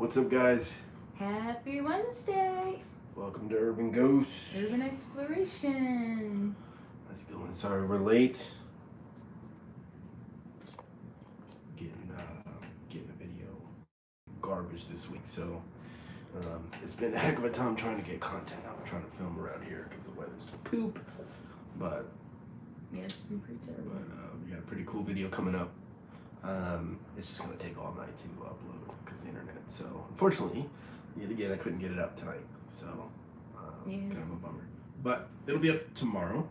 What's up, guys? Happy Wednesday! Welcome to Urban Ghost. Urban Exploration. How's it going? Sorry we're late. Getting a video garbage this week, so it's been a heck of a time trying to get content out. I'm trying to film around here because the weather's poop. But yeah, it's been pretty terrible. But we got a pretty cool video coming up. It's just gonna take all night to upload because the internet. So unfortunately, yet again, I couldn't get it up tonight. So kind of a bummer. But it'll be up tomorrow.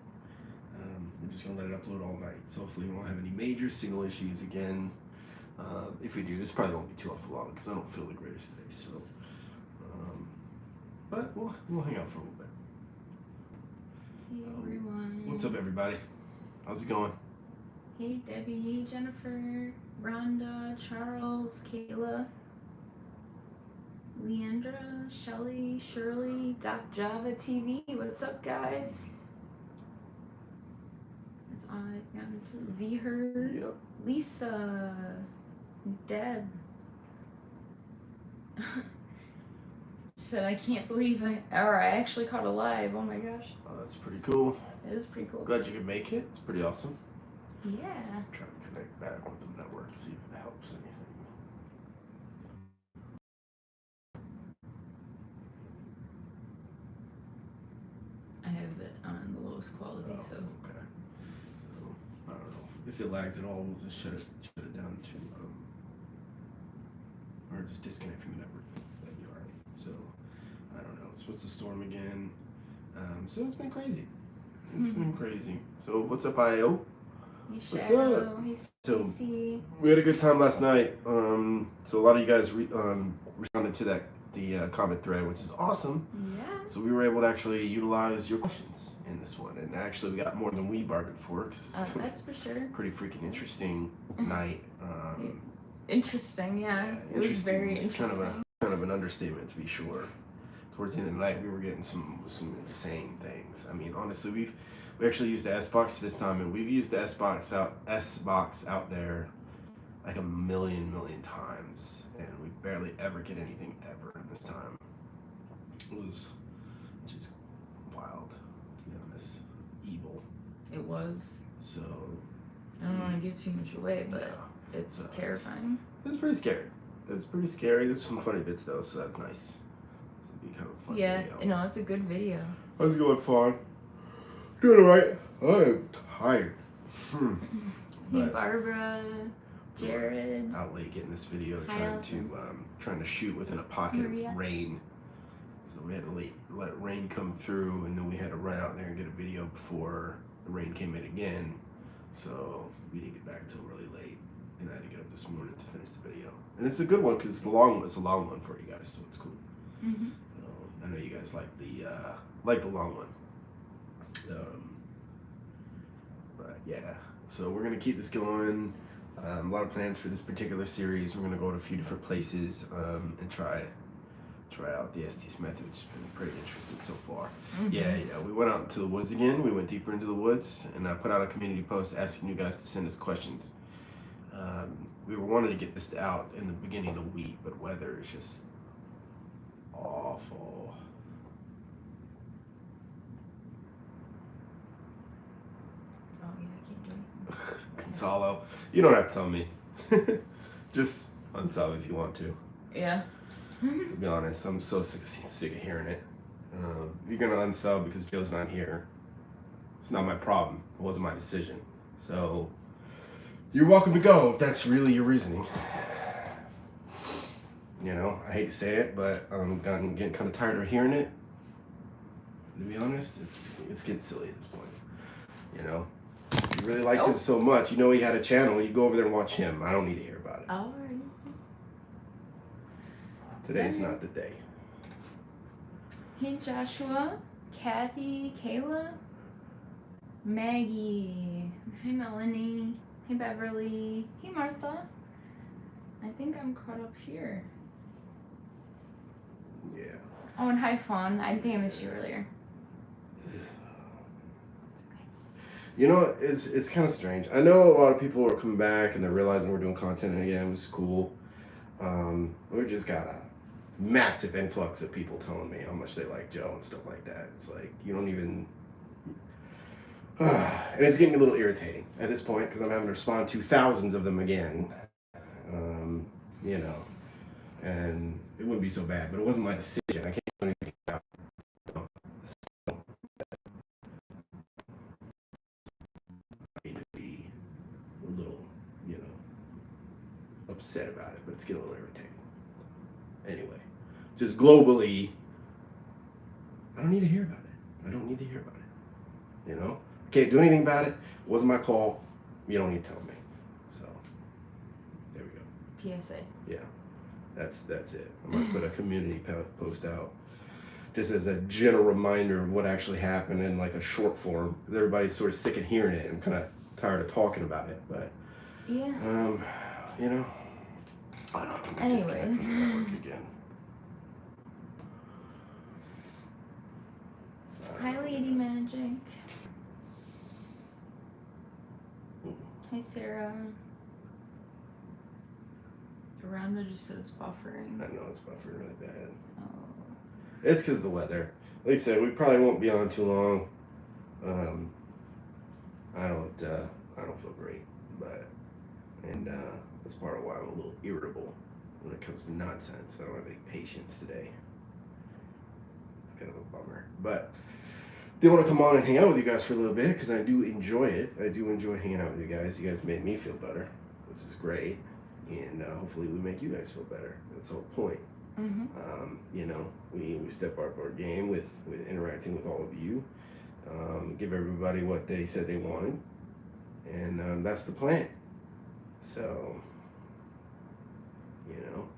We're just gonna let it upload all night. So hopefully we won't have any major signal issues again. If we do, this probably won't be too awful long because I don't feel the greatest today. So, but we'll hang out for a little bit. Hey everyone. What's up, everybody? How's it going? Hey Debbie, hey Jennifer, Rhonda, Charles, Kayla, Leandra, Shelly, Shirley, Doc Java TV. What's up, guys? That's all I've gotten to. V her, Yep. Lisa, Deb. Said I can't believe I actually caught a live. Oh my gosh. Oh, that's pretty cool. It is pretty cool. Glad you could make it. It's pretty awesome. Yeah. I'm trying to connect back with the network, see if it helps anything. I have it on the lowest quality, so. Okay. So I don't know if it lags at all. We'll just shut it down to or just disconnect from the network. That'd be all right. So I don't know. It's supposed to storm again. So it's been crazy. It's been crazy. So what's up, IO? What's up? So we had a good time last night. So a lot of you guys responded to the comment thread, which is awesome. Yeah. So we were able to actually utilize your questions in this one, and actually we got more than we bargained for. Cause it's that's for sure. pretty freaking interesting night. Interesting, yeah. It was very interesting. Kind of an understatement, to be sure. Towards the end of the night, we were getting some insane things. I mean, honestly, we actually used the S-Box this time, and we've used the S-Box out there like a million times, and we barely ever get anything ever in this time. It was just wild, to be honest. Evil. It was. So I don't want to give too much away, but it's terrifying. It's pretty scary. It's pretty scary. There's some funny bits though, so that's nice. It'll be kind of fun. Yeah, video. you know, it's a good video. How's it going, fine? Doing alright. I'm tired. Hey, Barbara, Jared. Out late getting this video, Hi, trying to shoot within a pocket of rain. So we had to let rain come through, and then we had to run out there and get a video before the rain came in again. So we didn't get back until really late, and I had to get up this morning to finish the video. And it's a good one because it's a long one for you guys, so it's cool. I know you guys like the long one. But yeah, so we're gonna keep this going. A lot of plans for this particular series. We're gonna go to a few different places and try out the ESTES method, which has been pretty interesting so far. Yeah, we went out into the woods again. We went deeper into the woods, and I put out a community post asking you guys to send us questions. We were wanting to get this out in the beginning of the week, but weather is just awful. Oh, yeah, I can't do it. Consolo, you don't have to tell me. Just unsub if you want to. Yeah. To be honest, I'm so sick of hearing it. You're gonna unsub because Joe's not here. It's not my problem. It wasn't my decision. So you're welcome to go if that's really your reasoning. You know, I hate to say it, but I'm getting kind of tired of hearing it. To be honest, it's getting silly at this point. You know, if you really liked him so much, you know he had a channel. You go over there and watch him. I don't need to hear about it. All right. Today's not the day. Hey Joshua, Kathy, Kayla, Maggie, hey Melanie, hey Beverly, hey Martha. I think I'm caught up here. Yeah. Oh, and hi Fawn. I think I missed you earlier. You know, it's kind of strange. I know a lot of people are coming back and they're realizing we're doing content again. It was cool. We just gotta massive influx of people telling me how much they like Joe and stuff like that. It's like you don't even. And it's getting a little irritating at this point because I'm having to respond to thousands of them again. You know, and it wouldn't be so bad, but it wasn't my decision. I can't do anything about it. So, I need to be a little, you know, upset about it, but it's getting a little irritating. Anyway, just globally, I don't need to hear about it. I don't need to hear about it. You know? Can't do anything about it. It wasn't my call. You don't need to tell me. So, there we go. PSA. Yeah, that's it. I'm gonna put a community post out just as a general reminder of what actually happened in like a short form. Because everybody's sort of sick of hearing it. I'm kind of tired of talking about it, but yeah. You know, I don't know. Anyways. Again. Hi, Lady Magic. Hi, Sarah. Rhonda just said it's buffering. I know it's buffering really bad. Oh. It's because of the weather. Like I said, we probably won't be on too long. I don't feel great, but that's part of why I'm a little irritable when it comes to nonsense. I don't have any patience today. It's kind of a bummer, but I want to come on and hang out with you guys for a little bit because I do enjoy it. I do enjoy hanging out with you guys. You guys made me feel better, which is great, and hopefully we make you guys feel better. That's the whole point. Mm-hmm. You know, we step up our game with interacting with all of you, give everybody what they said they wanted, and that's the plan. So, you know,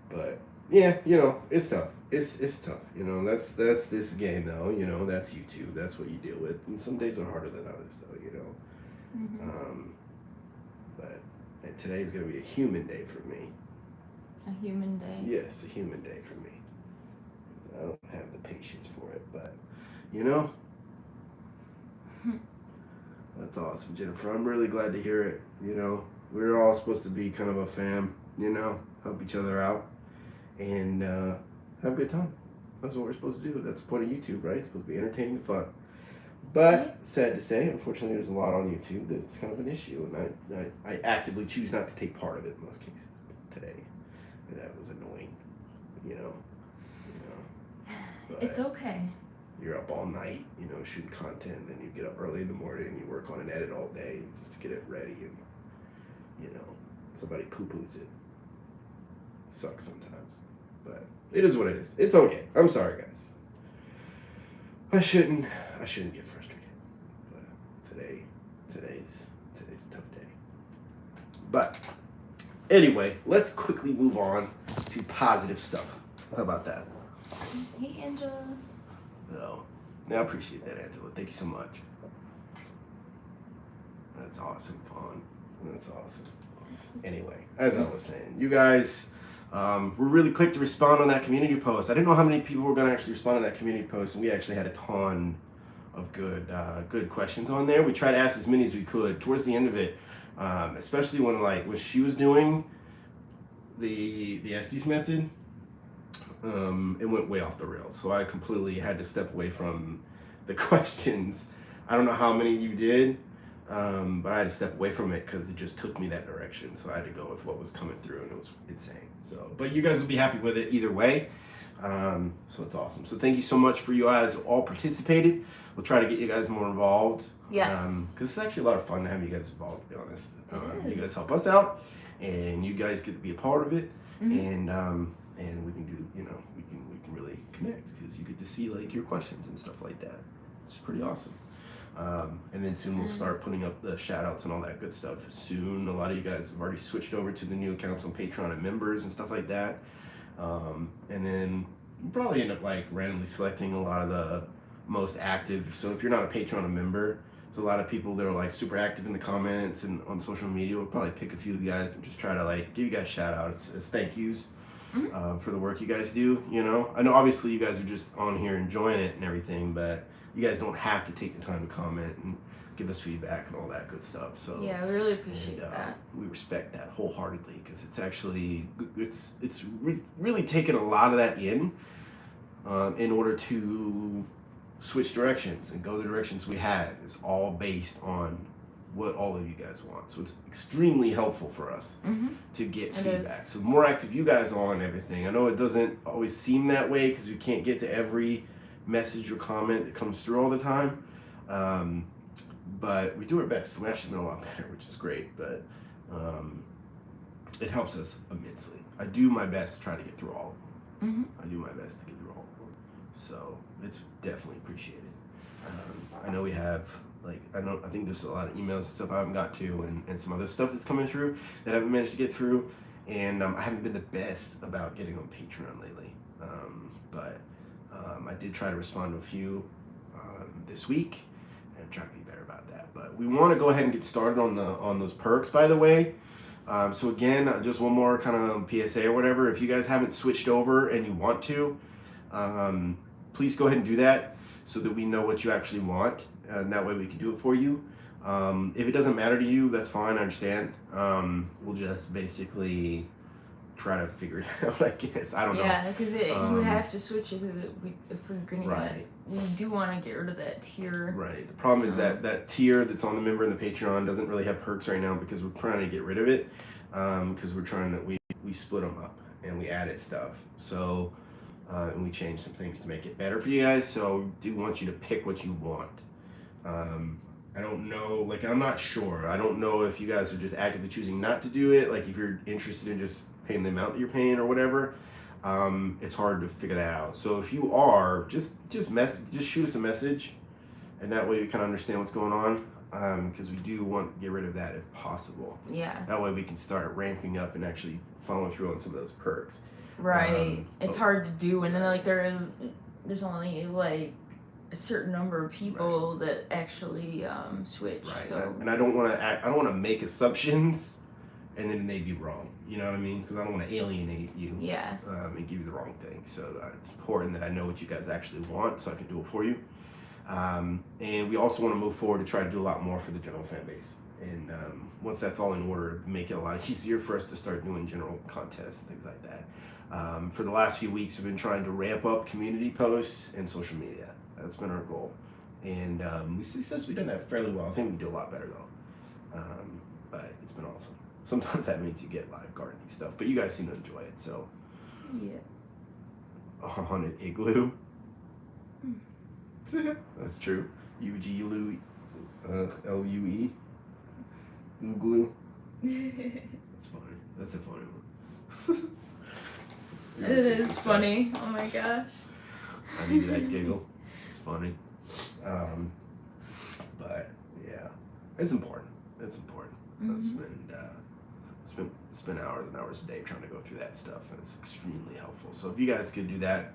but yeah, you know, it's tough. It's tough. You know, that's this game though. You know, that's YouTube. That's what you deal with, and some days are harder than others though. You know, Mm-hmm. but today's gonna be a human day for me. A human day. Yes, a human day for me. I don't have the patience for it, but you know, that's awesome, Jennifer. I'm really glad to hear it. You know, we're all supposed to be kind of a fam. You know, help each other out and have a good time. That's what we're supposed to do. That's the point of YouTube, right? It's supposed to be entertaining and fun. But sad to say, unfortunately, there's a lot on YouTube that's kind of an issue, and I actively choose not to take part of it in most cases. Today, that was annoying, you know. But It's okay. you're up all night, you know, shooting content, then you get up early in the morning and you work on an edit all day just to get it ready, and you know, somebody poo-poos it. Sucks sometimes, but it is what it is. It's okay. I'm sorry, guys. I shouldn't get frustrated, but today's a tough day. But anyway, let's quickly move on to positive stuff. How about that? Hey, Angela. Oh, yeah, I appreciate that, Angela. Thank you so much. That's awesome, Fawn. That's awesome. Anyway, as I was saying, you guys were really quick to respond on that community post. I didn't know how many people were going to actually respond to that community post, and we actually had a ton of good questions on there. We tried to ask as many as we could towards the end of it, especially when she was doing the ESTES method. It went way off the rails, so I completely had to step away from the questions. I don't know how many you did, but I had to step away from it because it just took me that direction. So I had to go with what was coming through, and it was insane. So, but you guys will be happy with it either way. So it's awesome. So thank you so much for you guys who all participated. We'll try to get you guys more involved. Yes. Because it's actually a lot of fun to have you guys involved, to be honest. You guys help us out, and you guys get to be a part of it. Mm-hmm. And we can do, you know, we can really connect because you get to see like your questions and stuff like that. It's pretty awesome. And then soon we'll start putting up the shout outs and all that good stuff. Soon, a lot of you guys have already switched over to the new accounts on Patreon and members and stuff like that. And then we'll probably end up like randomly selecting a lot of the most active. So if you're not a Patreon or member, there's a lot of people that are like super active in the comments and on social media. We'll probably pick a few of you guys and just try to like give you guys shout outs as thank yous. For the work you guys do, you know. I know obviously you guys are just on here enjoying it and everything, but you guys don't have to take the time to comment and give us feedback and all that good stuff. So yeah, we really appreciate that. We respect that wholeheartedly because it's actually really taken a lot of that in order to switch directions and go the directions we had. It's all based on what all of you guys want. So it's extremely helpful for us to get feedback. So the more active you guys are on everything. I know it doesn't always seem that way because we can't get to every message or comment that comes through all the time. But we do our best. We've actually been a lot better, which is great. But it helps us immensely. I do my best to try to get through all of them. I do my best to get through all of them. So it's definitely appreciated. I know we have, like, I think there's a lot of emails and stuff I haven't got to, and some other stuff that's coming through that I haven't managed to get through. And I haven't been the best about getting on Patreon lately. But I did try to respond to a few this week and try to be better about that. But we want to go ahead and get started on those perks, by the way. So again, just one more kind of PSA or whatever. If you guys haven't switched over and you want to, please go ahead and do that so that we know what you actually want. And that way we can do it for you. If it doesn't matter to you, that's fine, I understand. We'll just basically try to figure it out, I guess. I don't know. Yeah, because you have to switch it because if we're going to we do want to get rid of that tier. Right. The problem is that tier that's on the member and the Patreon doesn't really have perks right now because we're trying to get rid of it. Because we're trying to, we split them up and we added stuff. So, and we changed some things to make it better for you guys. So we do want you to pick what you want. I don't know, like, I'm not sure. I don't know if you guys are just actively choosing not to do it. Like, if you're interested in just paying the amount that you're paying or whatever, it's hard to figure that out. So if you are, just shoot us a message, and that way we kind of understand what's going on. Because we do want to get rid of that if possible. Yeah. That way we can start ramping up and actually following through on some of those perks. Right. It's hard to do, and then like there's only like a certain number of people that actually switch. Right. So And I don't want to make assumptions and then they be wrong. You know what I mean? Because I don't want to alienate you. Yeah. And give you the wrong thing. So it's important that I know what you guys actually want so I can do it for you. And we also want to move forward to try to do a lot more for the general fan base. And once that's all in order, make it a lot easier for us to start doing general contests and things like that. For the last few weeks, we've been trying to ramp up community posts and social media. That's been our goal. And we've successfully done that fairly well. I think we can do a lot better though. But it's been awesome. Sometimes that means you get live gardening stuff, but you guys seem to enjoy it, so. Yeah. A haunted igloo. That's true. UGUE, LUE. Igloo. That's funny. That's a funny one. It is funny. Oh my gosh. I need that giggle. It's funny. But yeah, it's important. It's important. Spend hours and hours a day trying to go through that stuff, and it's extremely helpful. So if you guys could do that,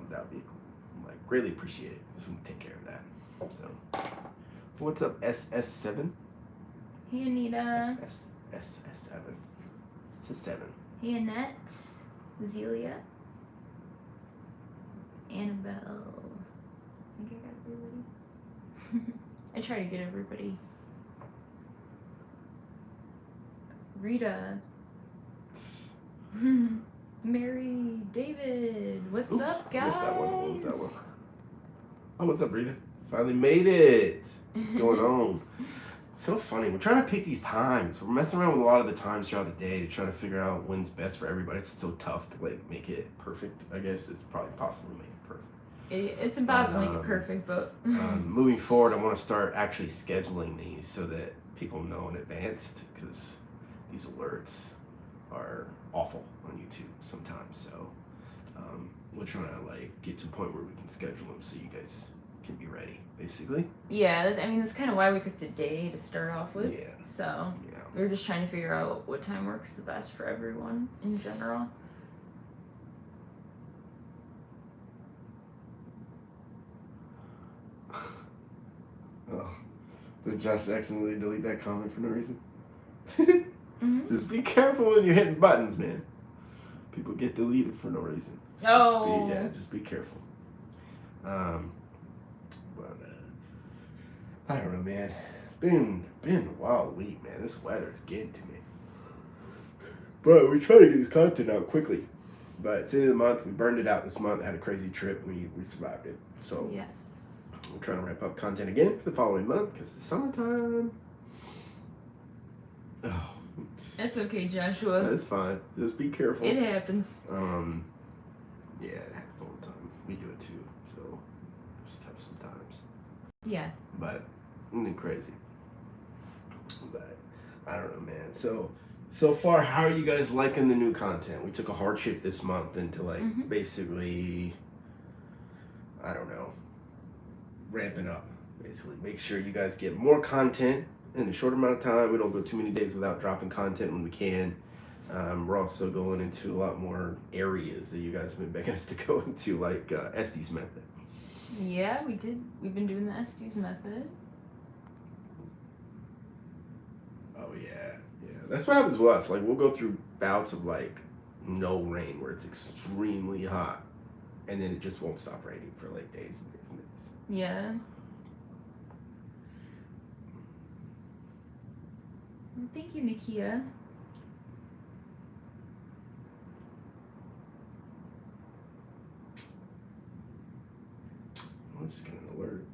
that would be like greatly appreciated. Just want to take care of that. So, what's up, SS7? Hey Anita. SS7. It's a 7. Hey Annette. Zelia. Annabelle. I think I got everybody. I try to get everybody. Rita. Mary, David. What's up, guys? What's that one? What was that one? Oh, what's up, Rita? Finally made it. What's going on? So funny. We're trying to pick these times. We're messing around with a lot of the times throughout the day to try to figure out when's best for everybody. It's so tough to like make it perfect. I guess it's probably possible to make it perfect. It's impossible to make it perfect, but moving forward, I want to start actually scheduling these so that people know in advance, because these alerts are awful on YouTube sometimes. So we're trying to like get to a point where we can schedule them so you guys can be ready, basically. Yeah, I mean that's kind of why we picked a day to start off with. Yeah. So yeah, we were just trying to figure out what time works the best for everyone in general. Oh, did Josh accidentally delete that comment for no reason? Just be careful when you're hitting buttons, man. People get deleted for no reason. So just be careful. I don't know, man. Been a wild week, man. This weather is getting to me. But we try to get this content out quickly. But it's the end of the month. We burned it out this month. Had a crazy trip. We survived it. So Yes. we're trying to ramp up content again for the following month because it's summertime. Oh, It's okay, Joshua. that's fine. Just be careful. It happens. Yeah, it happens all the time. We do it too. So it's tough sometimes. Yeah. But crazy. But I don't know, man. So far, how are you guys liking the new content? We took a hard shift this month into like basically, I don't know, ramping up. Basically, make sure you guys get more content in a short amount of time. We don't go too many days without dropping content when we can. We're also going into a lot more areas that you guys have been begging us to go into, like ESTES method. Yeah, we did. We've been doing the ESTES method. Oh yeah. That's what happens with us. Like we'll go through bouts of like no rain where it's extremely hot, and then it just won't stop raining for like days and days and days. Yeah. Well, thank you, Nakia. I'm just getting an alert.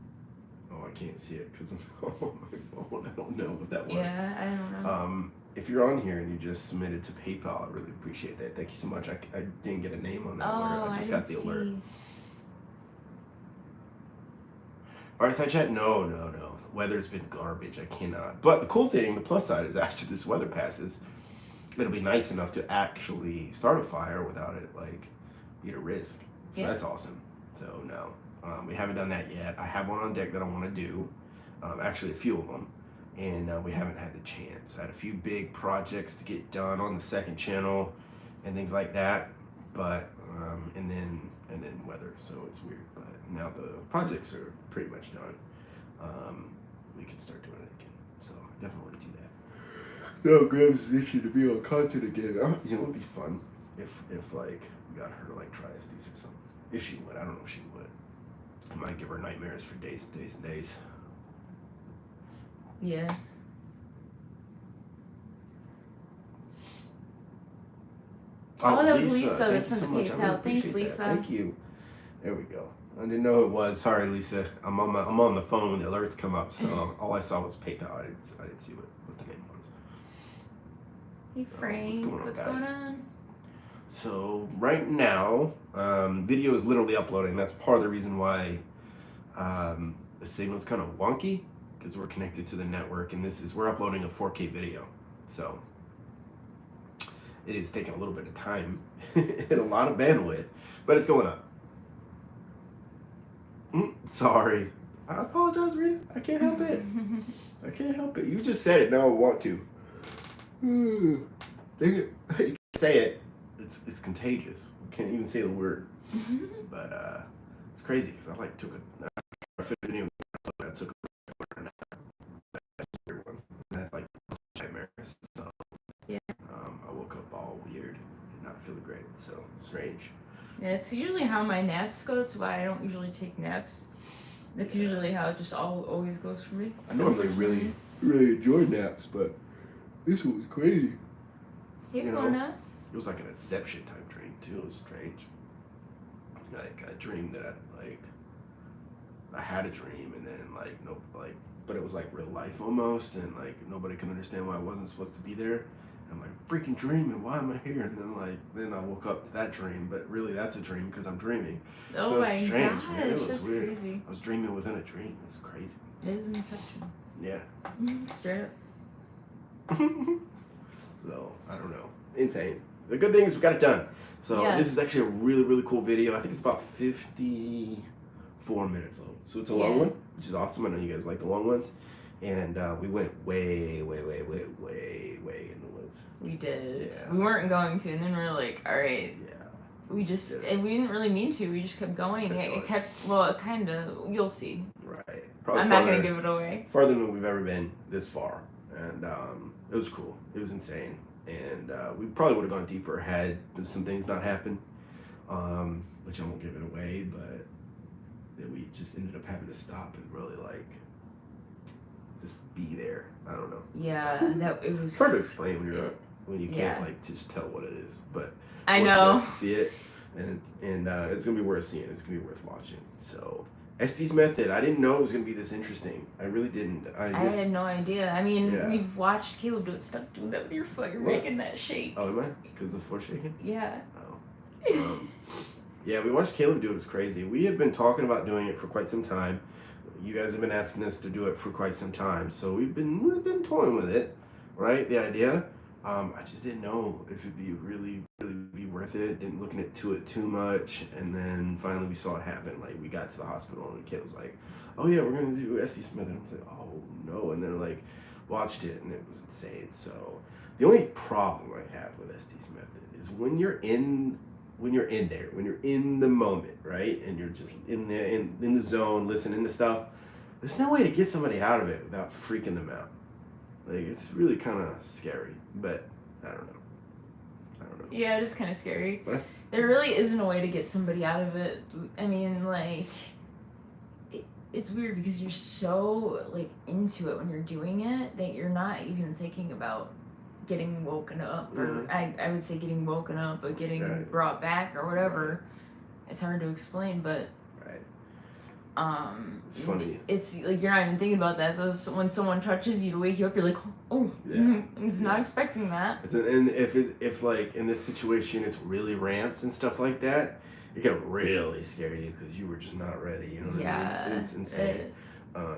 Oh, I can't see it because I'm on my phone. I don't know what that was. Yeah, I don't know. If you're on here and you just submitted to PayPal, I really appreciate that. Thank you so much. I didn't get a name on that alert. I just got the alert. All right, side chat. No. Weather's been garbage. I cannot. But the cool thing, the plus side is after this weather passes, it'll be nice enough to actually start a fire without it like be at a risk. So that's awesome. So no, we haven't done that yet. I have one on deck that I want to do. Actually, a few of them. And we haven't had the chance. I had a few big projects to get done on the second channel and things like that, but and then weather, so it's weird. But now the projects are pretty much done. We can start doing it again. So I definitely want to do that. No, Grab's an issue to be on content again. You know, it'd be fun if like we got her to like try ESTES or something. If she would, I don't know if she would. I might give her nightmares for days and days and days. Yeah. Oh, that was Lisa that sent the PayPal. Thanks, Lisa. Thank you. There we go. I didn't know who it was. Sorry, Lisa. I'm on the phone when the alerts come up, so all I saw was PayPal. I didn't see what the name was. Hey Frank, what's going on? So right now, video is literally uploading. That's part of the reason why the signal's kind of wonky, because we're connected to the network, and we're uploading a 4K video. So it is taking a little bit of time and a lot of bandwidth, but it's going up. Sorry. I apologize, Rita. I can't help it. I can't help it. You just said it. Now I want to. Dang it. You can't say it. It's contagious. I can't even say the word. But it's crazy because I like took a video. I took a weird one. And I had like nightmares. So yeah. I woke up all weird and not feeling great. So strange. Yeah, it's usually how my naps go. That's why I don't usually take naps. That's usually how it just always goes for me. I normally really enjoy naps, but this one was crazy. Hey, Kona. It was like an Inception type dream too. It was strange. Like I dreamed that I had a dream, and then but it was like real life almost, and like nobody can understand why I wasn't supposed to be there. I'm like, freaking dreaming, why am I here? And then I woke up to that dream, but really that's a dream because I'm dreaming. Oh so my strange, gosh, man. It was that's weird. Crazy. I was dreaming within a dream. It's crazy. It is Inception. Yeah. Straight up. So I don't know. Insane. The good thing is we got it done. So this is actually a really, really cool video. I think it's about 54 minutes long. So it's a long one, which is awesome. I know you guys like the long ones. And we went way in the woods. We did. Yeah. We weren't going to, and then we were like, all right. Yeah. We just, and we didn't really mean to. We just kept going. It kind of, you'll see. Right. Probably I'm not going to give it away. Farther than we've ever been this far. And it was cool. It was insane. And we probably would have gone deeper had some things not happened, which I won't give it away, but that we just ended up having to stop and really like just be there. I don't know. Yeah, that it was. It's hard to explain when you're not, when you Yeah. can't like just tell what it is. But I it's know. nice to see it, and it's gonna be worth seeing. It's gonna be worth watching. So Estes method. I didn't know it was gonna be this interesting. I really didn't. I had no idea. I mean, Yeah. we've watched Caleb do it. Stop doing that with your foot. You're What? making that shape. Oh, am I? Because the floor shaking? Yeah. Oh. Yeah, we watched Caleb do it. It was crazy. We had been talking about doing it for quite some time. You guys have been asking us to do it for quite some time, so we've been toying with it, right? The idea. I just didn't know if it'd be really be worth it. Didn't look into it too much, and then finally we saw it happen. Like we got to the hospital, and the kid was like, "Oh yeah, we're gonna do Estes method." And I was like, "Oh no!" And then like watched it, and it was insane. So the only problem I have with Estes method is when you're in there, when you're in the moment, right? And you're just in the zone, listening to stuff, there's no way to get somebody out of it without freaking them out. Like, it's really kind of scary, but I don't know. Yeah, it is kind of scary. But There really isn't a way to get somebody out of it. I mean, like, it's weird because you're so, like, into it when you're doing it that you're not even thinking about getting woken up, or I would say getting woken up, but getting brought back or whatever. It's hard to explain, but it's funny. It's like you're not even thinking about that. So when someone touches you to wake you up, you're like, oh, I was not expecting that. And if like in this situation it's really ramped and stuff like that, it can really scare you because you were just not ready. You know what I mean? It's insane.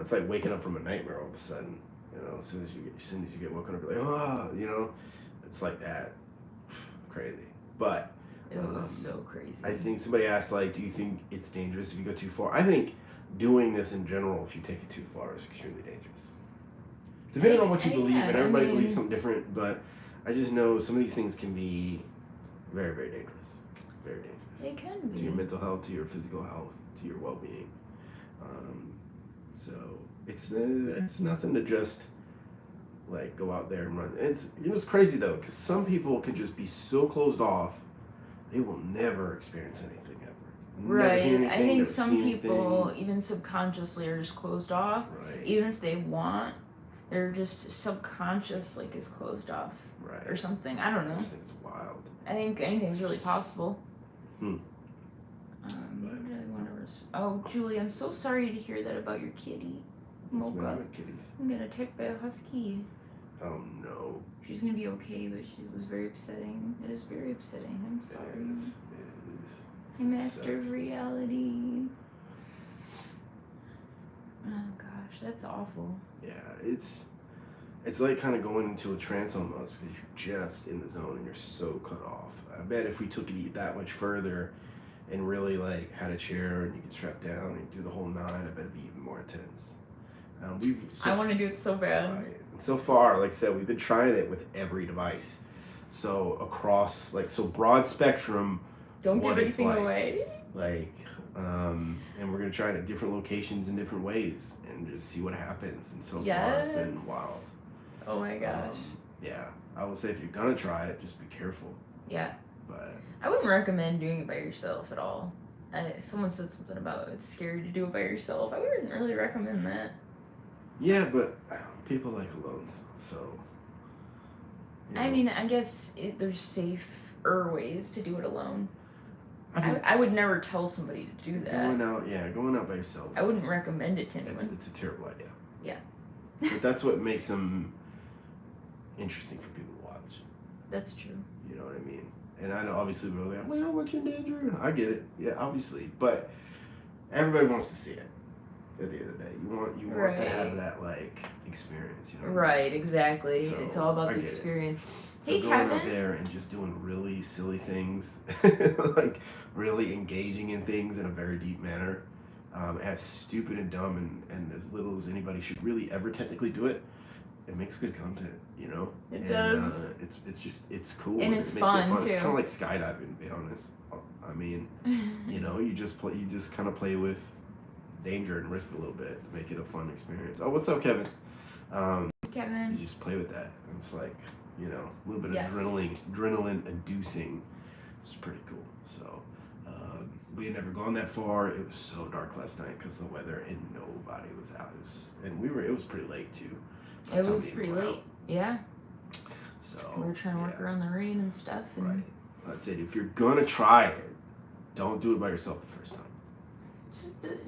It's like waking up from a nightmare all of a sudden. You know, as soon as you get woken up, you're like, oh, you know, it's like that. Crazy. But it was so crazy. I think somebody asked, like, do you think it's dangerous if you go too far? I think doing this in general, if you take it too far, is extremely dangerous. Depending on what you believe, and everybody believes something different, but I just know some of these things can be very, very dangerous. Very dangerous. They can be. To your mental health, to your physical health, to your well-being. So it's nothing to just like go out there and run. It's crazy though, because some people can just be so closed off, they will never experience anything ever. Right. I think some people, even subconsciously, are just closed off. Right. Even if they want, they're just subconscious, like, is closed off. Right. Or something. I don't know. I just think it's wild. I think anything's really possible. Oh, Julie, I'm so sorry to hear that about your kitty. Mocha. I'm getting attacked by a husky. Oh no. She's gonna be okay, but she was very upsetting. It is very upsetting. I'm sorry. It is. I master of reality. Oh gosh, that's awful. Yeah, it's like kind of going into a trance almost because you're just in the zone and you're so cut off. I bet if we took it that much further and really like had a chair and you could strap down and do the whole nine, I bet it'd be even more intense. I want to do it so bad. Right. And so far, like I said, we've been trying it with every device. So across, like, so broad spectrum. Don't give anything away. Like, and we're gonna try it at different locations in different ways and just see what happens. And so far, it's been wild. Oh my gosh. Yeah, I would say if you're gonna try it, just be careful. Yeah. But I wouldn't recommend doing it by yourself at all. Someone said something about it's scary to do it by yourself. I wouldn't really recommend that. Yeah, but people like alones, so. You know. I mean, I guess there's safer ways to do it alone. I would never tell somebody to do that. Going out by yourself. I wouldn't recommend it to anyone. It's a terrible idea. Yeah. But that's what makes them interesting for people to watch. That's true. You know what I mean? And I know obviously we're like, well, what's your danger? I get it. Yeah, obviously. But everybody wants to see it at the end of the day. You want to have that like experience, you know? Right, exactly. So, it's all about the experience. So hey, going Kevin. out there and just doing really silly things, like really engaging in things in a very deep manner, as stupid and dumb and as little as anybody should really ever technically do it, it makes good content, you know? It does. It's cool. And it's fun, too. It's kind of like skydiving, to be honest. I mean, you know, you just kind of play with danger and risk a little bit, make it a fun experience. Oh, what's up, Kevin? Kevin. You just play with that. And it's like, you know, a little bit of adrenaline inducing. It's pretty cool. So, We had never gone that far. It was so dark last night because of the weather, and nobody was out. It was pretty late too. It was pretty late. Yeah. So we were trying to work around the rain and stuff. And right. That's it. If you're gonna try it, don't do it by yourself the first time.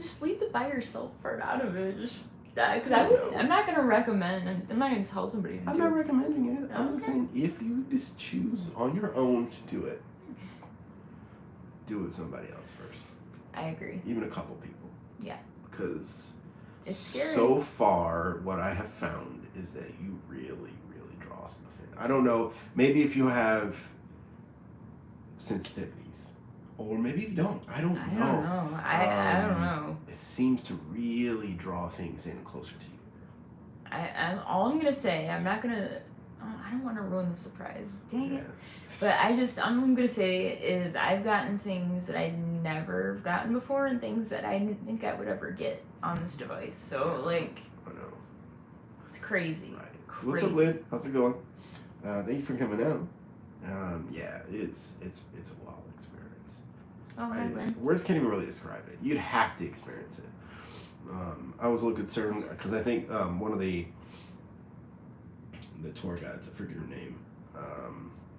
Just leave the by yourself part out of it. Just because I'm not gonna recommend. I'm not gonna tell somebody to do it. I'm not recommending it. I'm just saying if you just choose on your own to do it, do it with somebody else first. I agree. Even a couple people. Yeah. Because it's scary. So far, what I have found is that you really, really draw stuff in. I don't know. Maybe if you have sensitivities, or maybe you don't. I don't know. I don't know. It seems to really draw things in closer to you. All I'm gonna say. I'm not gonna. I don't want to ruin the surprise. Dang it. But I'm gonna say is I've gotten things that I'd never gotten before and things that I didn't think I would ever get on this device. So like, I know. It's crazy. Right. Crazy. What's up, Lynn? How's it going? Thank you for coming out. Yeah, it's a wild experience. Oh, hi, Lynn. Words can't even really describe it. You'd have to experience it. I was a little concerned because I think one of the tour guides, I forget her name,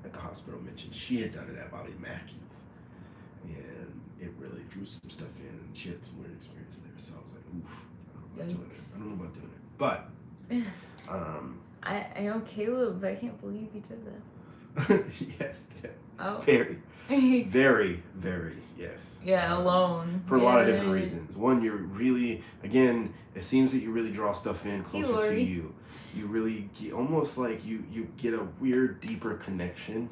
at the hospital mentioned she had done it at Bobby Mackey's, and it really drew some stuff in, and she had some weird experience there. So I was like, oof, I don't know about doing it. But I know Caleb, but I can't believe he did that. Yes, oh. very, very, yes. Yeah, alone. For a lot of different reasons. One, you're really, again, it seems that you really draw stuff in closer to you. You really get, almost like you get a weird, deeper connection,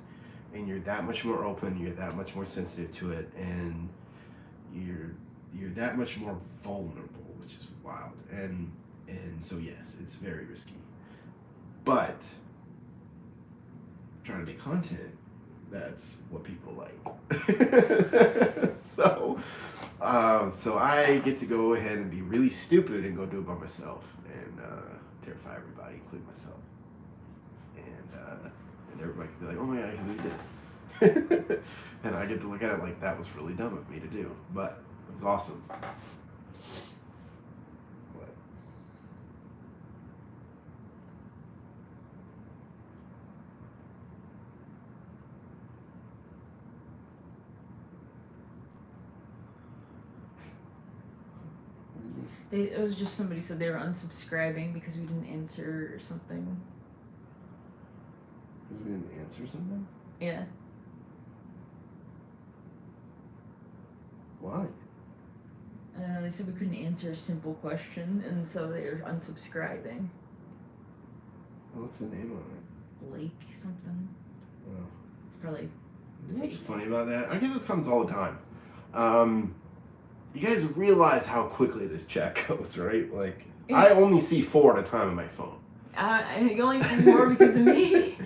and you're that much more open, you're that much more sensitive to it, and you're that much more vulnerable, which is wild. And so yes, it's very risky. But trying to make content, that's what people like. So I get to go ahead and be really stupid and go do it by myself and terrify everybody, including myself. And everybody can be like, oh my god, I can believe it. And I get to look at it like that was really dumb of me to do, but it was awesome. What? It was just somebody said they were unsubscribing because we didn't answer or something. Because we didn't answer something? Yeah. Why? I don't know, they said we couldn't answer a simple question, and so they were unsubscribing. What's the name on it? Blake something. Oh. It's probably... You know what's funny about that? I get those comments all the time. You guys realize how quickly this chat goes, right? Like, I only see 4 at a time on my phone. You only see more because of me.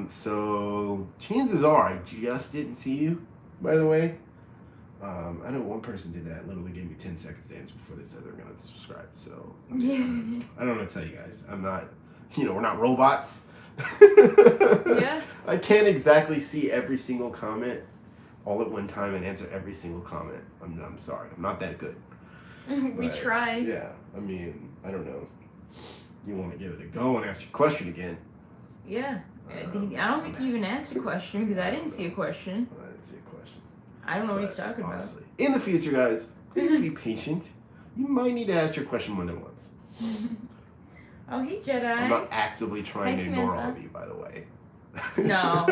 So chances are I just didn't see you, by the way. I know one person did that, literally gave me 10 seconds to answer before they said they're going to subscribe. So, I don't know what to tell you guys. I'm not, we're not robots. Yeah. I can't exactly see every single comment all at one time and answer every single comment. I'm sorry. I'm not that good. We try. Yeah. I mean, I don't know. You want to give it a go and ask your question again. Yeah. I don't think you even asked a question because I didn't see a question. I didn't see a question. I don't know what he's talking about. In the future, guys, please be patient. You might need to ask your question more than once. Oh, hey, Jedi. I'm not actively trying to ignore all of you, by the way. No,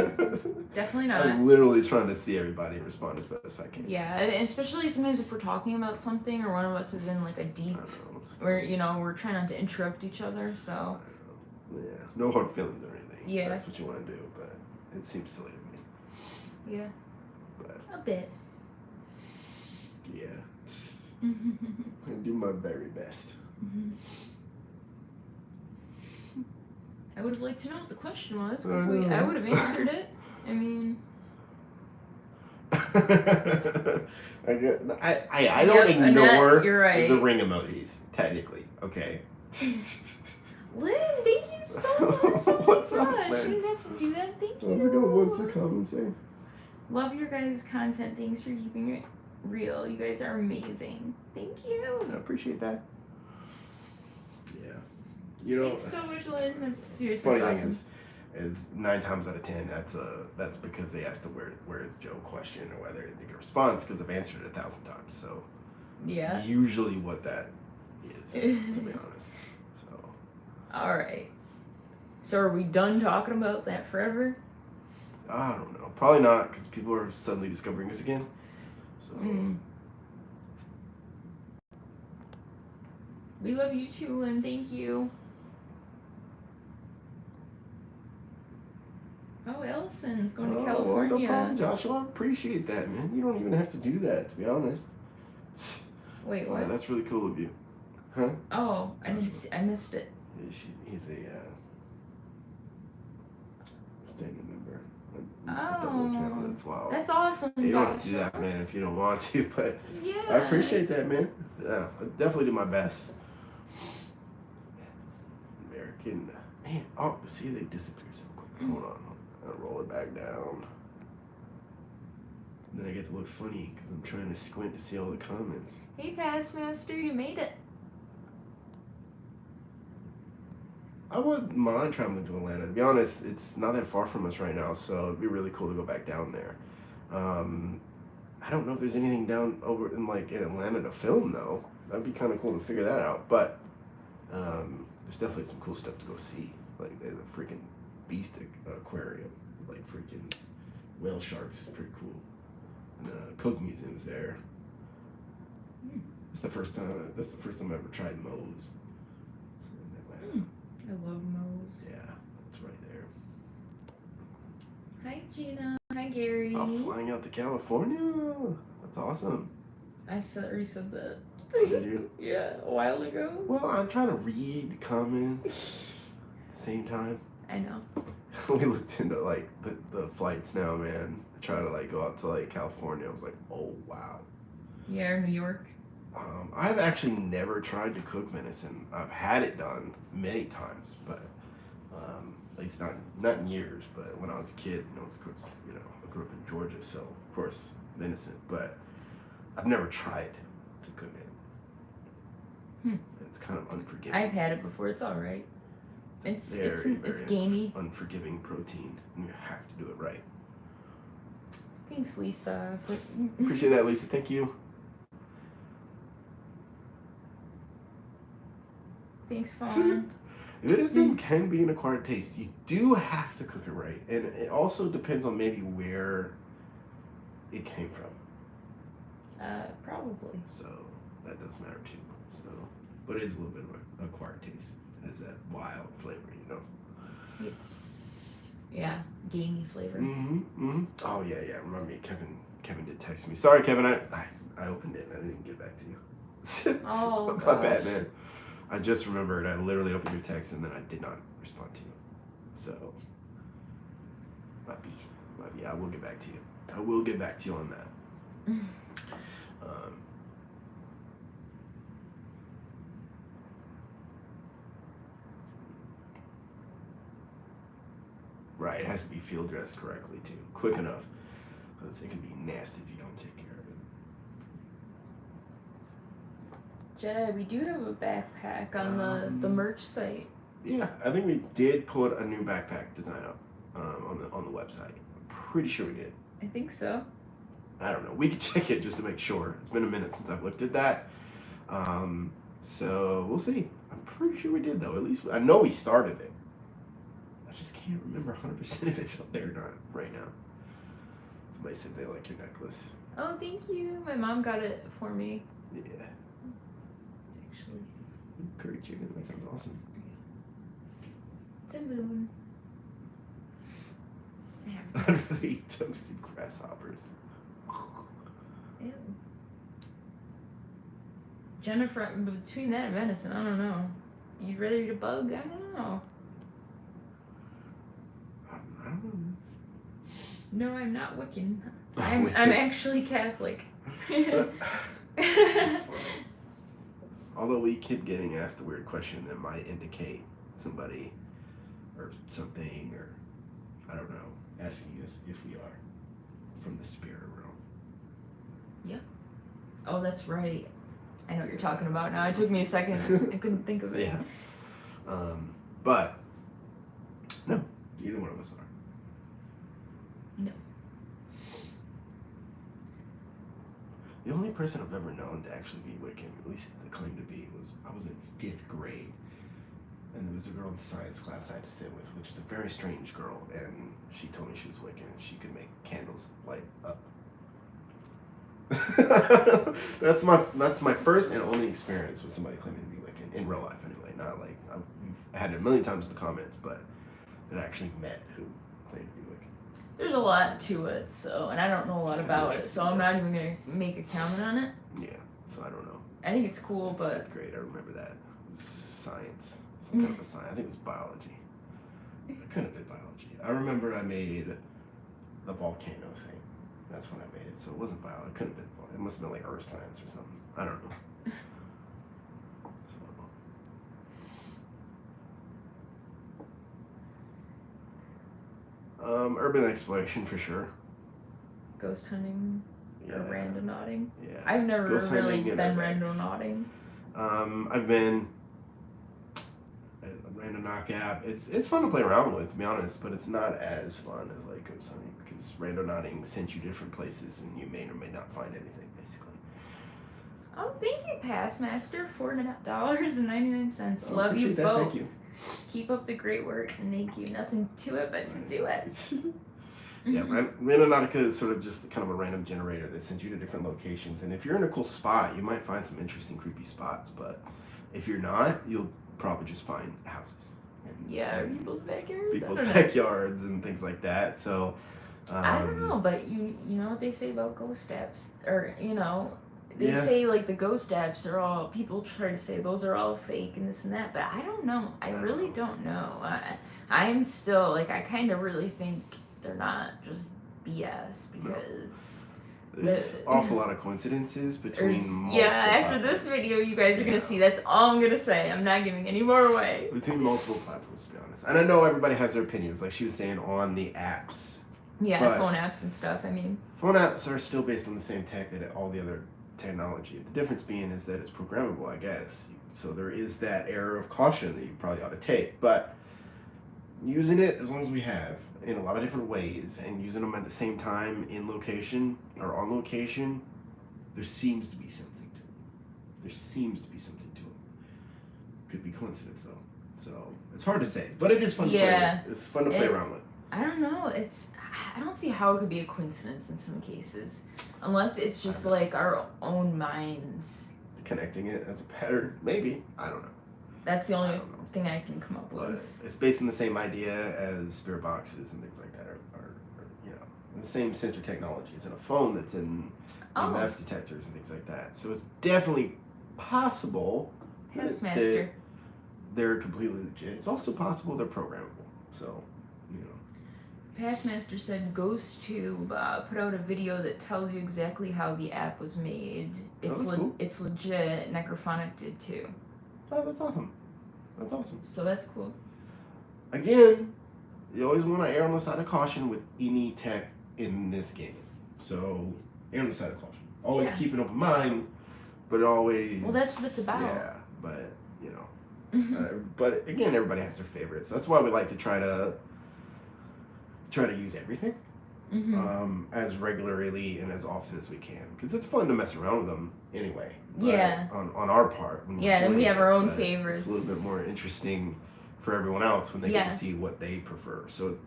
definitely not. I'm literally trying to see everybody and respond as best as I can. Yeah, and especially sometimes if we're talking about something or one of us is in like a deep, where we're trying not to interrupt each other. So. Yeah, no hard feelings or anything. Yeah. If that's what you want to do, but it seems silly to me. Yeah. But a bit. Yeah. I do my very best. I would have liked to know what the question was, because I would have answered it. I mean... I don't ignore Annette, you're right. the ring emojis, technically, okay? Lynn, thank you so much. What's oh up, my gosh, Lynn? you didn't have to do that. Thank you. How's it going? What's the comment say? Love your guys' content. Thanks for keeping it real. You guys are amazing. Thank you. I appreciate that. Yeah. You know, Thanks so much, Lynn. That's seriously funny awesome. thing is 9 times out of 10 that's because they asked a where is Joe question or whether they get a response because I've answered it 1,000 times. So Yeah. usually what that is, to be honest. So. All right. So are we done talking about that forever? I don't know. Probably not, because people are suddenly discovering us again. So. We love you too, Lynn. Thank you. Oh, Ellison's going to California. Well, no problem, Joshua. I appreciate that, man. You don't even have to do that, to be honest. Wait, what? That's really cool of you. Huh? Oh, Joshua. I missed it. He's a standing member. Oh, That's wild. that's awesome. You don't have to do that, man, if you don't want to, but yeah. I appreciate that, man. Yeah, I definitely do my best. American, man. Oh, see, they disappear so quick. Hold on. I'll roll it back down. Then I get to look funny because I'm trying to squint to see all the comments. Hey, Passmaster, you made it. I wouldn't mind traveling to Atlanta. To be honest, it's not that far from us right now, so it'd be really cool to go back down there. I don't know if there's anything down over in Atlanta to film though. That'd be kind of cool to figure that out. But there's definitely some cool stuff to go see. Like there's a freaking beast aquarium, like freaking whale sharks. It's pretty cool. And the Coke Museum's there. That's the first time I ever tried Moe's. In Atlanta. I love Moe's. Yeah, it's right there. Hi, Gina. Hi, Gary. Oh, flying out to California. That's awesome. I already said that. Did you? Yeah, a while ago. Well, I'm trying to read comments at the same time. I know. We looked into the flights now, man. I try to go out to California. I was like, oh wow. Yeah, or New York. I've actually never tried to cook venison. I've had it done many times, but at least not in years. But when I was a kid, of course, I grew up in Georgia, so of course venison. But I've never tried to cook it. It's kind of unforgiving. I've had it before. It's all right. It's gamey. Unforgiving protein, and you have to do it right. Thanks, Lisa. Appreciate that, Lisa. Thank you. Thanks, Fawn. Venison can be an acquired taste. You do have to cook it right, and it also depends on maybe where it came from. Probably. So that does matter too. So, but it is a little bit of an acquired taste. It has that wild flavor, Yes. Yeah, gamey flavor. Oh yeah. Remember me, Kevin did text me. Sorry, Kevin. I opened it and I didn't get back to you. Oh, my bad, man. I just remembered. I literally opened your text and then I did not respond to you. So might be. I will get back to you. I will get back to you on that. Right, it has to be field dressed correctly too, quick enough, because it can be nasty if you don't take care of it. Jedi, we do have a backpack on the merch site. Yeah, I think we did put a new backpack design up on the website. I'm pretty sure we did. I think so. I don't know. We could check it just to make sure. It's been a minute since I've looked at that. So we'll see. I'm pretty sure we did though. At least I know we started it. I just can't remember 100% if it's up there or not right now. Somebody said they like your necklace. Oh, thank you. My mom got it for me. Yeah. It's actually Curry chicken. That sounds awesome. it's a moon. I'd rather eat toasted grasshoppers. Ew. Jennifer, between that and venison, I don't know. You'd rather eat a bug? I don't know. I don't know. No, I'm not Wiccan. Oh, I'm Wiccan. actually Catholic. That's funny. Although we keep getting asked a weird question that might indicate somebody or something, or I don't know, asking us if we are. from the spirit realm. Oh, that's right. I know what you're talking about now. It took me a second. I couldn't think of it. Yeah. But no, either one of us are. No. The only person I've ever known to actually be Wiccan, at least the claim to be, was I was in 5th grade. And there was a girl in science class I had to sit with, which was a very strange girl, and she told me she was Wiccan and she could make candles light up. that's my first and only experience with somebody claiming to be Wiccan in real life, anyway. Not like I've had it a million times in the comments, but that I actually met who claimed to be Wiccan. There's a lot to it, so, and I don't know a lot about it, so I'm not even gonna make a comment on it. Yeah, so I don't know. I think it's cool, It's but 5th grade. I remember that. It was science, some kind of a science. I think it was biology. It couldn't have been biology. I remember I made the volcano thing. That's when I made it. So it wasn't biology. It couldn't have been. It must have been like earth science or something. I don't know. Urban exploration for sure. ghost hunting or randonauting. Yeah. I've never Ghost really hunting and been urbex. randonauting. I've been a random knock app. It's fun to play around with, to be honest, but it's not as fun as like ghost hunting because randonauting sends you different places and you may or may not find anything basically. Oh, thank you, Passmaster, $4.99. Oh, Love you appreciate that. both. Thank you. Keep up the great work, and thank you. Nothing to it but to do it. Yeah, Randonautica is sort of just kind of a random generator that sends you to different locations. And if you're in a cool spot, you might find some interesting, creepy spots. But if you're not, you'll probably just find houses. And People's backyards. people's backyards and things like that. So I don't know, but you know what they say about ghost apps, or they Yeah. say like the ghost apps are all, people try to say those are all fake and this and that, but I don't know. I really don't know. I'm still like, I kind of really think they're not just BS because there's an awful lot of coincidences between multiple after this platforms. video you guys are gonna see, that's all I'm gonna say. I'm not giving any more away. Between multiple platforms, to be honest. And I know everybody has their opinions, like she was saying on the apps. Yeah, But phone apps and stuff. I mean, phone apps are still based on the same tech that all the other technology. The difference being is that it's programmable, I guess. So there is that error of caution that you probably ought to take. But using it as long as we have in a lot of different ways and using them at the same time in location or on location, there seems to be something to it. There seems to be something to it. Could be coincidence though. So it's hard to say. But it is fun to play with. It's fun to play around with. I don't know. I don't see how it could be a coincidence in some cases, unless it's just like our own minds Connecting it as a pattern, maybe. I don't know. That's the only thing I can come up But with. it's based on the same idea as spirit boxes and things like that, are the same sensor technologies, and a phone that's in EMF detectors and things like that. So it's definitely possible Passmaster. they're completely legit. It's also possible they're programmable. So, Passmaster said GhostTube put out a video that tells you exactly how the app was made. It's cool. It's legit. Necrophonic did too. Oh, that's awesome. That's awesome. So that's cool. Again, you always want to err on the side of caution with any tech in this game. So, err on the side of caution. Always keep an open mind, but always... Well, that's what it's about. Yeah, but, but again, everybody has their favorites. That's why we like to try to use everything as regularly and as often as we can, because it's fun to mess around with them anyway. On our part. And we have our own favorites. It's a little bit more interesting for everyone else when they get to see what they prefer. So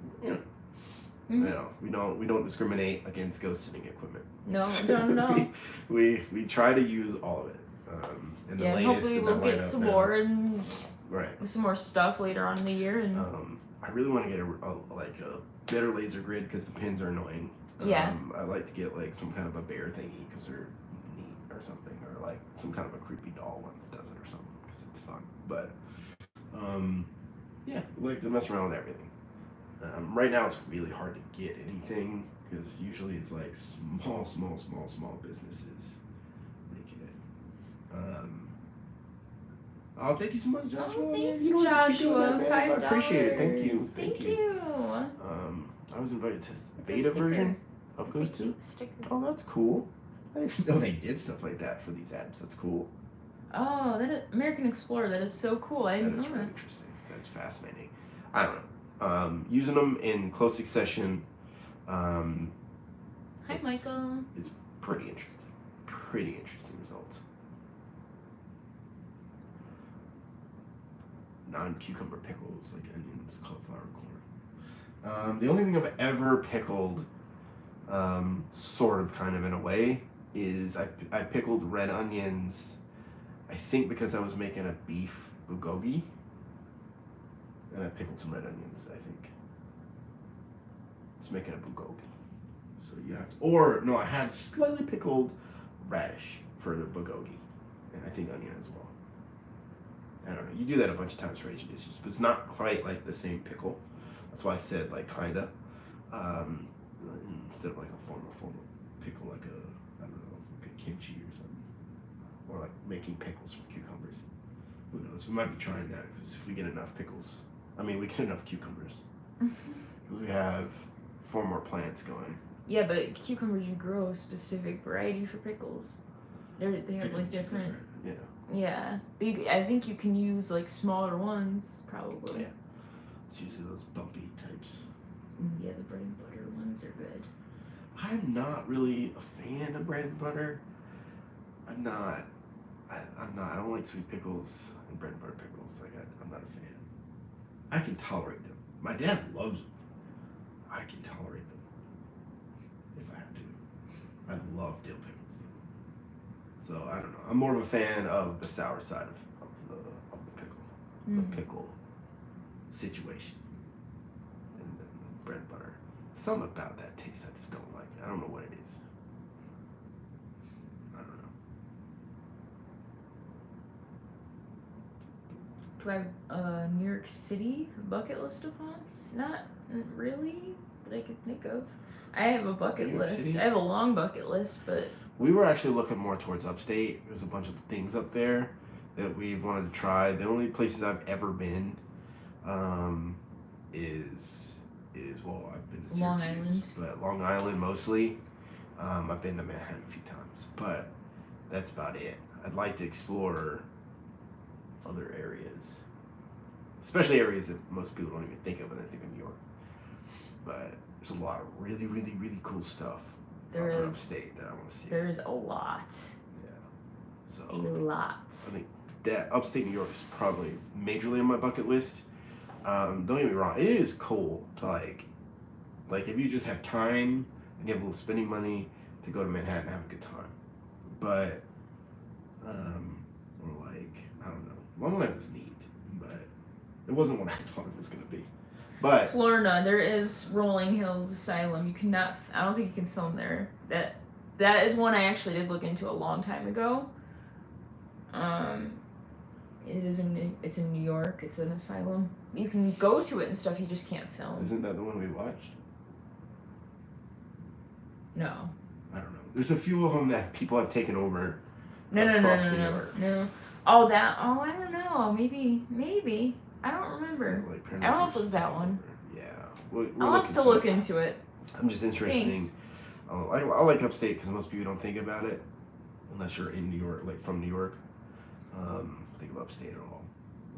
we don't discriminate against ghost sitting equipment. No. we try to use all of it. And the latest hopefully we'll get some more and some more stuff later on in the year. And I really want to get a better laser grid because the pins are annoying. I like to get like some kind of a bear thingy because they're neat or something, or like some kind of a creepy doll one that does it or something because it's fun. But we like to mess around with everything. Right now it's really hard to get anything because usually it's like small businesses making it. Thank you so much, Joshua. Oh, thanks, you know what, keep doing Joshua. that, man. I appreciate it. Thank you. Thank you. I was invited to test the beta version. Up goes It's a too? cute sticker. Oh, that's cool. I didn't know they did stuff like that for these apps. That's cool. Oh, that is American Explorer. That is so cool. I That didn't is know really that. interesting. That's fascinating. I don't know. Using them in close succession. Hi, It's- Michael. It's pretty interesting. Pretty interesting results. Non-cucumber pickles like onions, cauliflower, corn. The only thing I've ever pickled, sort of kind of in a way, is I pickled red onions, I think because I was making a beef bulgogi, and I pickled some red onions, I think. It's making a bulgogi. So you have to, or no, I had slightly pickled radish for the bulgogi, and I think onion as well. I don't know. You do that a bunch of times for Asian dishes, but it's not quite like the same pickle. That's why I said like kinda, instead of like a formal pickle, like a I don't know, like a kimchi or something, or like making pickles from cucumbers. Who knows? We might be trying that because if we get enough pickles, I mean we get enough cucumbers because we have 4 more plants going. Yeah, but cucumbers you grow a specific variety for pickles. They have like different. Yeah. Yeah, I think you can use like smaller ones probably. Yeah. It's usually those bumpy types. Yeah, the bread and butter ones are good. I'm not really a fan of bread and butter. I'm not. I don't like sweet pickles and bread and butter pickles. Like I'm not a fan. I can tolerate them. My dad loves them. I can tolerate them if I have to. I love dill pickles. So I don't know. I'm more of a fan of the sour side of the pickle, the pickle situation, and then the bread and butter. Something about that taste I just don't like. I don't know what it is. I don't know. Do I have a New York City bucket list of haunts? Not really that I could think of. I have a bucket New York list. City? I have a long bucket list, but We were actually looking more towards upstate. There's a bunch of things up there that we wanted to try. The only places I've ever been is well, I've been to Syracuse, Long Island. but Long Island mostly. I've been to Manhattan a few times, but that's about it. I'd like to explore other areas, especially areas that most people don't even think of when they think of New York. But there's a lot of really, really, really cool stuff there up in is upstate that I want to see. there's a lot. Yeah. So A lot. I think that upstate New York is probably majorly on my bucket list. Don't get me wrong, it is cool to like if you just have time and you have a little spending money to go to Manhattan and have a good time. But or like I don't know, Long Island was neat, but it wasn't what I thought it was gonna be. But Florida, there is Rolling Hills Asylum. You cannot. I don't think you can film there. That is one I actually did look into a long time ago. It's in New York. It's an asylum. You can go to it and stuff. You just can't film. isn't that the one we watched? No. I don't know. There's a few of them that people have taken over. No. across New York. Oh, I don't know. Maybe. I don't remember. Like, I don't know if it was that one. Yeah. We're I'll have to look into it. I'm just interested in. I like upstate because most people don't think about it unless you're in New York, like from New York. Think of upstate at all,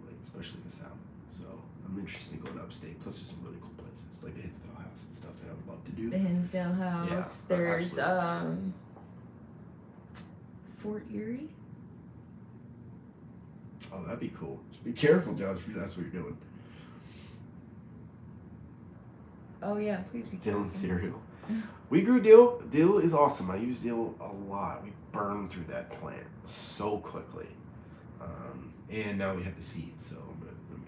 like especially the South. So I'm interested in going to upstate. Plus, there's some really cool places like the Hinsdale House and stuff that I would love to do. The Hinsdale House. Yeah, There's absolutely. Fort Erie. Oh, that'd be cool. Just be careful, Josh. If that's what you're doing. Oh yeah, please be Dill careful. and cereal. We grew dill. Dill is awesome. I use dill a lot. We burned through that plant so quickly. And now we have the seeds, so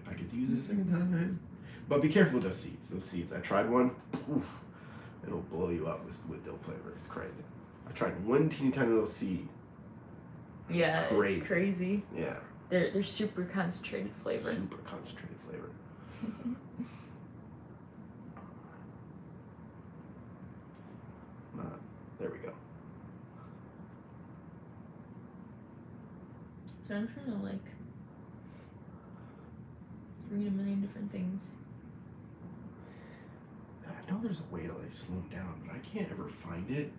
I get to use it a second time, man. But be careful with those seeds. Those seeds. I tried one. Oof, it'll blow you up with dill flavor. It's crazy. I tried one teeny tiny little seed. Yeah, it's crazy. Yeah. They're super concentrated flavor. Super concentrated flavor. There we go. So I'm trying to read a million different things. I know there's a way to like slow them down, but I can't ever find it.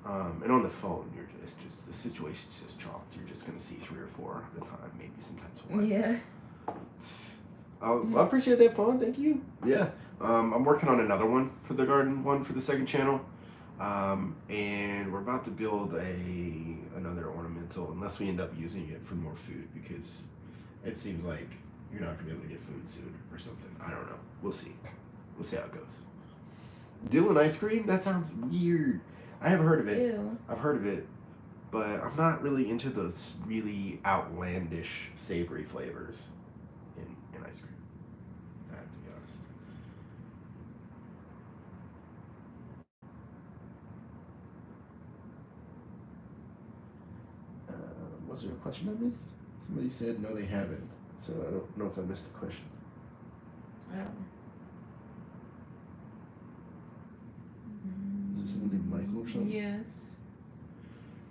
And on the phone, it's just the situation's just chalked. You're just gonna see 3 or 4 at a time, maybe sometimes 1. Yeah. I appreciate that, Fawn. Thank you. Yeah. I'm working on another one for the garden one for the second channel. And we're about to build another ornamental, unless we end up using it for more food, because it seems like you're not gonna be able to get food soon or something. I don't know. We'll see. We'll see how it goes. Dylan ice cream? That sounds weird. I have heard of it. Ew. I've heard of it, but I'm not really into those really outlandish savory flavors in ice cream. I have to be honest. Was there a question I missed? Somebody said no, they haven't. So I don't know if I missed the question. Oh. Is there someone named Michael or something? Yes.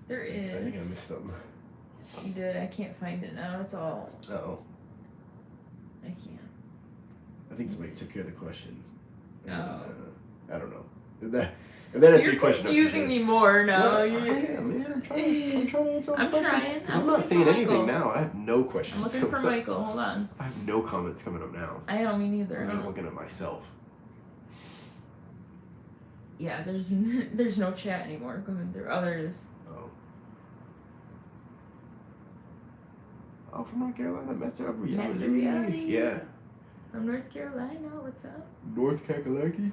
There is. I think I missed something. You did. I can't find it now. It's all. Uh-oh. I can't. I think somebody took care of the question. And, Oh. I don't know. If that answers You're your question. confusing me more now. Well, I am, man. I'm trying to answer all the I'm questions. trying. I'm not looking saying for anything Michael. now. I have no questions. I'm looking for coming up. Michael. Hold on. I have no comments coming up now. I know, me neither. I'm just looking at myself. Yeah, there's no chat anymore coming through. Oh, there it is. Oh, from North Carolina, Master of Reality. Master Reality. Yeah. From North Carolina. What's up? North Kakalaki.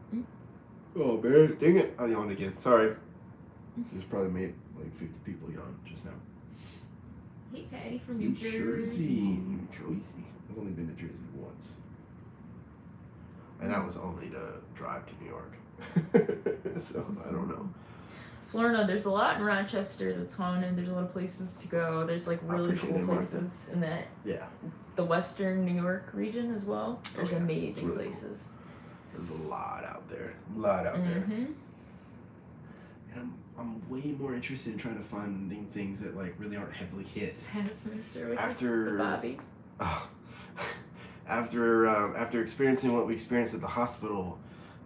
Hmm? Oh, man. Dang it. I yawned again. Sorry. Just probably made like 50 people yawn just now. Hey, Patty from New Jersey. New Jersey. I've only been to Jersey once. And that was only to drive to New York. So, I don't know. Florida, there's a lot in Rochester that's haunted. There's a lot of places to go. There's like really appreciate cool it, Martha. places in that Yeah. the Western New York region as well. There's yeah. amazing Really places. There's a lot out there. A lot out there. Mm-hmm. And I'm way more interested in trying to find things that like really aren't heavily hit. Westminster was After- the Bobby. Oh. After experiencing what we experienced at the hospital,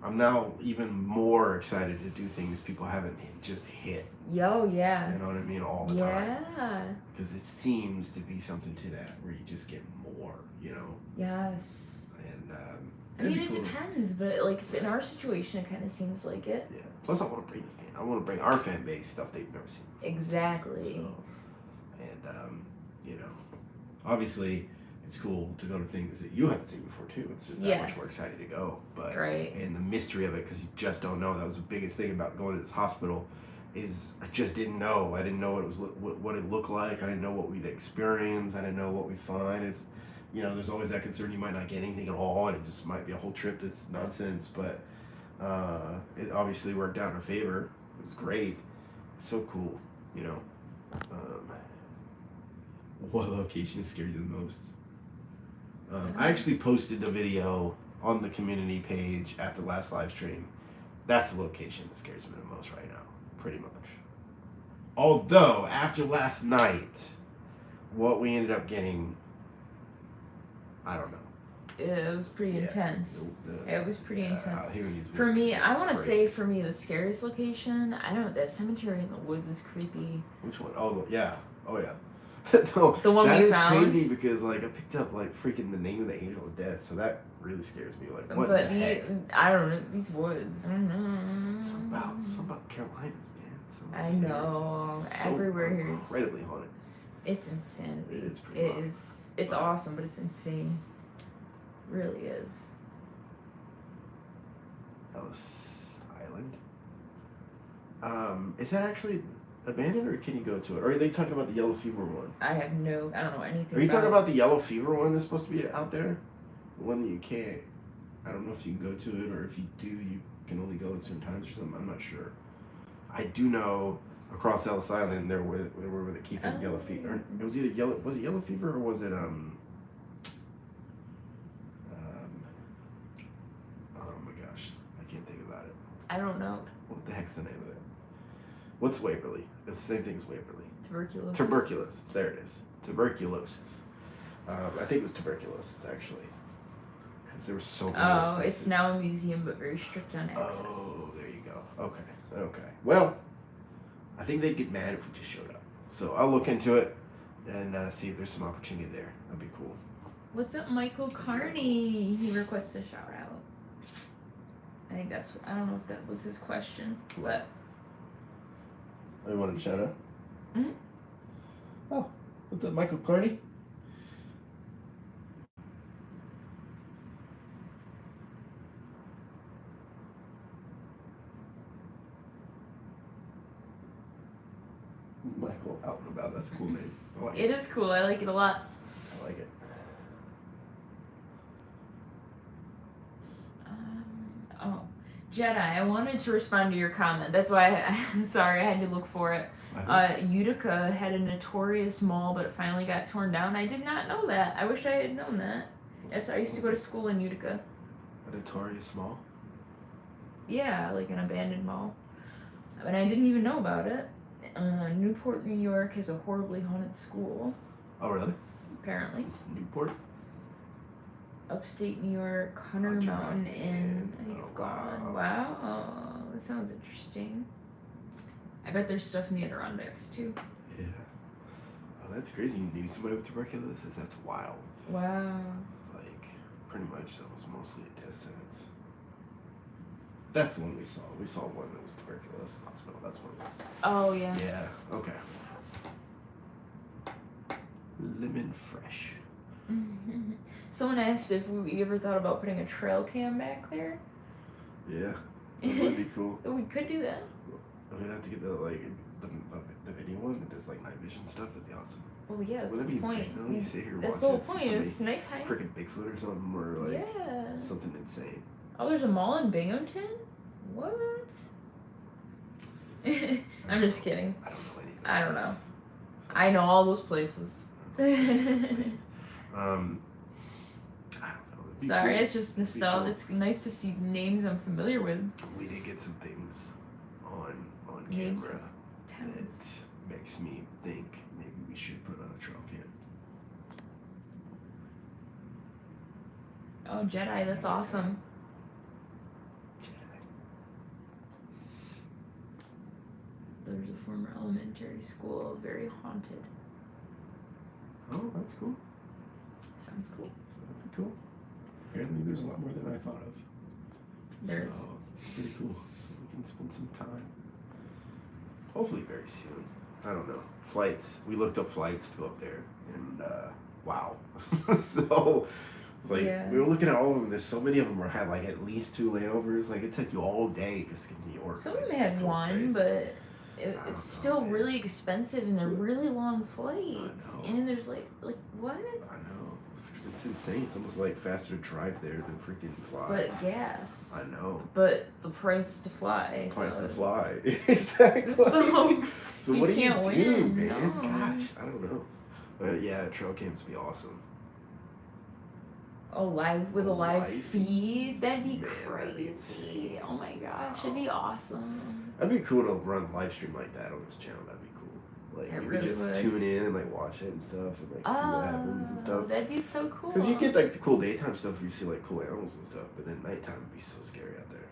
I'm now even more excited to do things people haven't just hit. Yo, yeah. You know what I mean? All the time. Yeah. Because it seems to be something to that where you just get more, you know? Yes. And, I mean, it'd it be cool. depends, but like if in our situation, it kind of seems like it. Yeah. Plus, I want to bring I want to bring our fan base stuff they've never seen. Exactly. So, and, you know, obviously, it's cool to go to things that you haven't seen before too. It's just that much more excited to go. But Right. and the mystery of it, because you just don't know. That was the biggest thing about going to this hospital, is I just didn't know. I didn't know what it was, what it looked like. I didn't know what we'd experience. I didn't know what we'd find. It's, you know, there's always that concern you might not get anything at all, and it just might be a whole trip that's nonsense. But it obviously worked out in our favor. It was great. It's so cool, you know. What location scared you the most? I actually posted the video on the community page after the last live stream. That's the location that scares me the most right now, pretty much. Although, after last night, what we ended up getting, I don't know. It was pretty intense. It was pretty intense. For me, I want to say for me, the scariest location, that cemetery in the woods is creepy. Which one? Oh, yeah. Oh, yeah. No, The one that we is found? crazy because like I picked up like freaking the name of the angel of death, so that really scares me. Like what But the heck? I don't know, these woods. Something about Carolinas, man. I know. So Everywhere here is incredibly haunted. It's insanity. It is pretty wild. It's awesome, but it's insane. It really is. Ellis Island. Is that actually abandoned, or can you go to it? Or are they talking about the yellow fever one? I don't know anything. Are you talking about the yellow fever one that's supposed to be out there? The one that you can't. I don't know if you can go to it, or if you do, you can only go at certain times or something. I'm not sure. I do know across Ellis Island there were they keeping yellow fever. Or it was either yellow. Was it yellow fever or was it Oh my gosh, I can't think about it. I don't know. What the heck's the name of it? What's Waverly? It's the same thing as Waverly. Tuberculosis. Tuberculosis. There it is. Tuberculosis. I think it was tuberculosis, actually. because there were so many. Oh, it's now a museum, but very strict on access. Oh, there you go. Okay. Well, I think they'd get mad if we just showed up. So I'll look into it and see if there's some opportunity there. That'd be cool. What's up, Michael Carney? He requests a shout out. I think that's, I don't know if that was his question, but. Oh, you wanted a shout out? Mm-hmm. Oh, what's up, Michael Carney? Michael out and about. That's a cool name. I like it is cool. I like it a lot. I like it. Oh, Jedi, I wanted to respond to your comment. That's why I'm sorry, I had to look for it. Utica had a notorious mall, but it finally got torn down. I did not know that. I wish I had known that. I used to go to school in Utica. A notorious mall? Yeah, like an abandoned mall. And I didn't even know about it. Newport, New York has a horribly haunted school. Oh, really? Apparently. Newport? Upstate New York, Hunter Mountain Inn. I think it's gone. Wow. Oh, that sounds interesting. I bet there's stuff in the Adirondacks too. Yeah. Oh, that's crazy. You knew somebody with tuberculosis? That's wild. Wow. It's like, pretty much that was mostly a death sentence. That's the one we saw. We saw one that was tuberculosis hospital. That's what it was. Oh, yeah. Yeah, okay. Lemon fresh. Someone asked if we ever thought about putting a trail cam back there. Yeah, that would be cool. We could do that. We'd have to get the video one that does like night vision stuff. That'd be awesome. Well, yeah, that's Wouldn't the that be point. insane? No, you sit here That's watching the whole point. It's nighttime. Freaking Bigfoot or something, or like Yeah. something insane. Oh, there's a mall in Binghamton? What? I'm just kidding. I don't know any of those I don't know. places. So, I know all those places. I don't know. It'd be Sorry, cool. it's just nostalgia. cool. It's nice to see names I'm familiar with. We did get some things on Names camera of towns. that makes me think maybe we should put a trail cam. Oh, Jedi, that's awesome. Jedi. There's a former elementary school, very haunted. Oh, that's cool. Sounds cool. That'd be cool. Apparently, there's a lot more than I thought of. There's. So, pretty cool. So we can spend some time. Hopefully, very soon. I don't know. Flights. We looked up flights to go up there, and wow. So, like, Yeah. we were looking at all of them. There's so many of them had like at least 2 layovers. Like, it took you all day just to get to New York. Some like, of them it's had so one, crazy. but don't know, it's still man. really expensive, and they're really long flights. know. And there's like what? I know. It's insane. It's almost like faster to drive there than freaking fly. But gas. I know. But the price to fly. Price so to fly. Exactly. So you what do you can't do, win, man? no. Gosh, I don't know. But yeah, trail cams would be awesome. Oh, live with a live Live feed? That'd be Man, that'd be crazy. insane. Oh my gosh, it'd be awesome. That'd be cool to run live stream like that on this channel. That'd be cool. Like It you really could just would. tune in and like watch it and stuff and like see what happens and stuff. That'd be so cool. Because you get like the cool daytime stuff where you see like cool animals and stuff, but then nighttime would be so scary out there.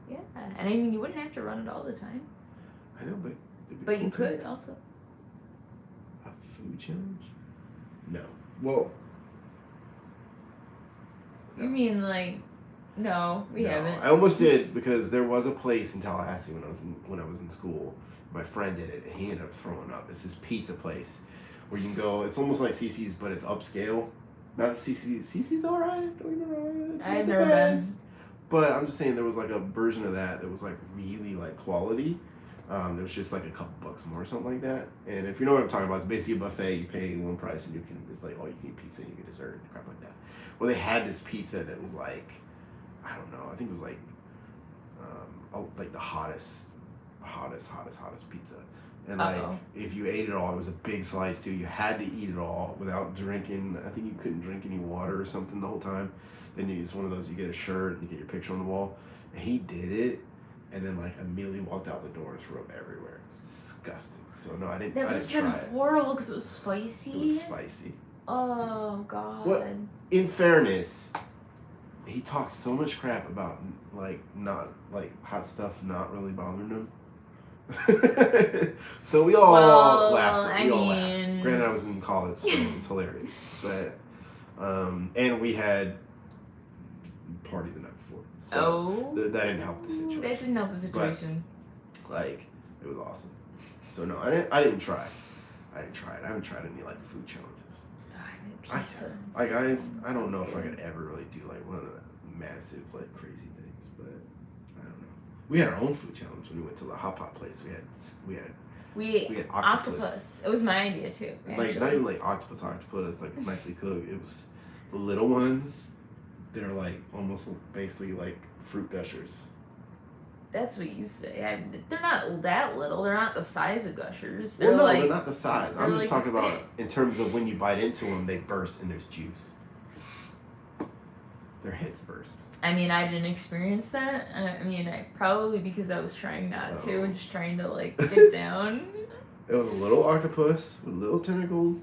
Yeah, and I mean, you wouldn't have to run it all the time. I know, but it'd be But cool you too. could also. A food challenge? No. Well. You mean like, no, we no, haven't. I almost did because there was a place in Tallahassee when I was in school. My friend did it and he ended up throwing up. It's this pizza place where you can go. It's almost like CC's, but it's upscale. Not that CC's alright. Don't get me wrong. It's not I've the never best. been. But I'm just saying there was like a version of that was like really like quality. It was just like a couple bucks more or something like that. And if you know what I'm talking about, it's basically a buffet. You pay one price and it's like all you can eat pizza and you get dessert and crap like that. Well, they had this pizza that was like, I don't know. I think it was like the hottest pizza. And like if you ate it all, it was a big slice too. You had to eat it all without drinking. I think you couldn't drink any water or something the whole time. Then it's one of those, you get a shirt and you get your picture on the wall. And he did it, and then like immediately walked out the door and threw up everywhere. It was disgusting. So no, I didn't. That I was didn't kind try of it. horrible because it was spicy. It was spicy. Oh god. What? In fairness, he talks so much crap about like not like hot stuff not really bothering him. So we all laughed. We all laughed. Granted, I was in college, so it's hilarious. But and we had party the night before, so that didn't help the situation. That didn't help the situation. But, like, it was awesome. So no, I didn't try. I haven't tried any like food challenges. I don't know if I could ever really do like one of the massive like crazy things, but I don't know. We had our own food challenge when we went to the hot pot place. We had octopus. It was my idea too. Actually. Like not even like octopus, like nicely cooked. It was the little ones. They're like almost basically like fruit gushers. That's what you say. They're not that little. They're not the size of gushers. They're they're not the size. I'm just talking about in terms of when you bite into them, they burst and there's juice. Their heads burst. I mean, I didn't experience that. I mean, probably because I was trying not to and just trying to like get down. It was a little octopus with little tentacles,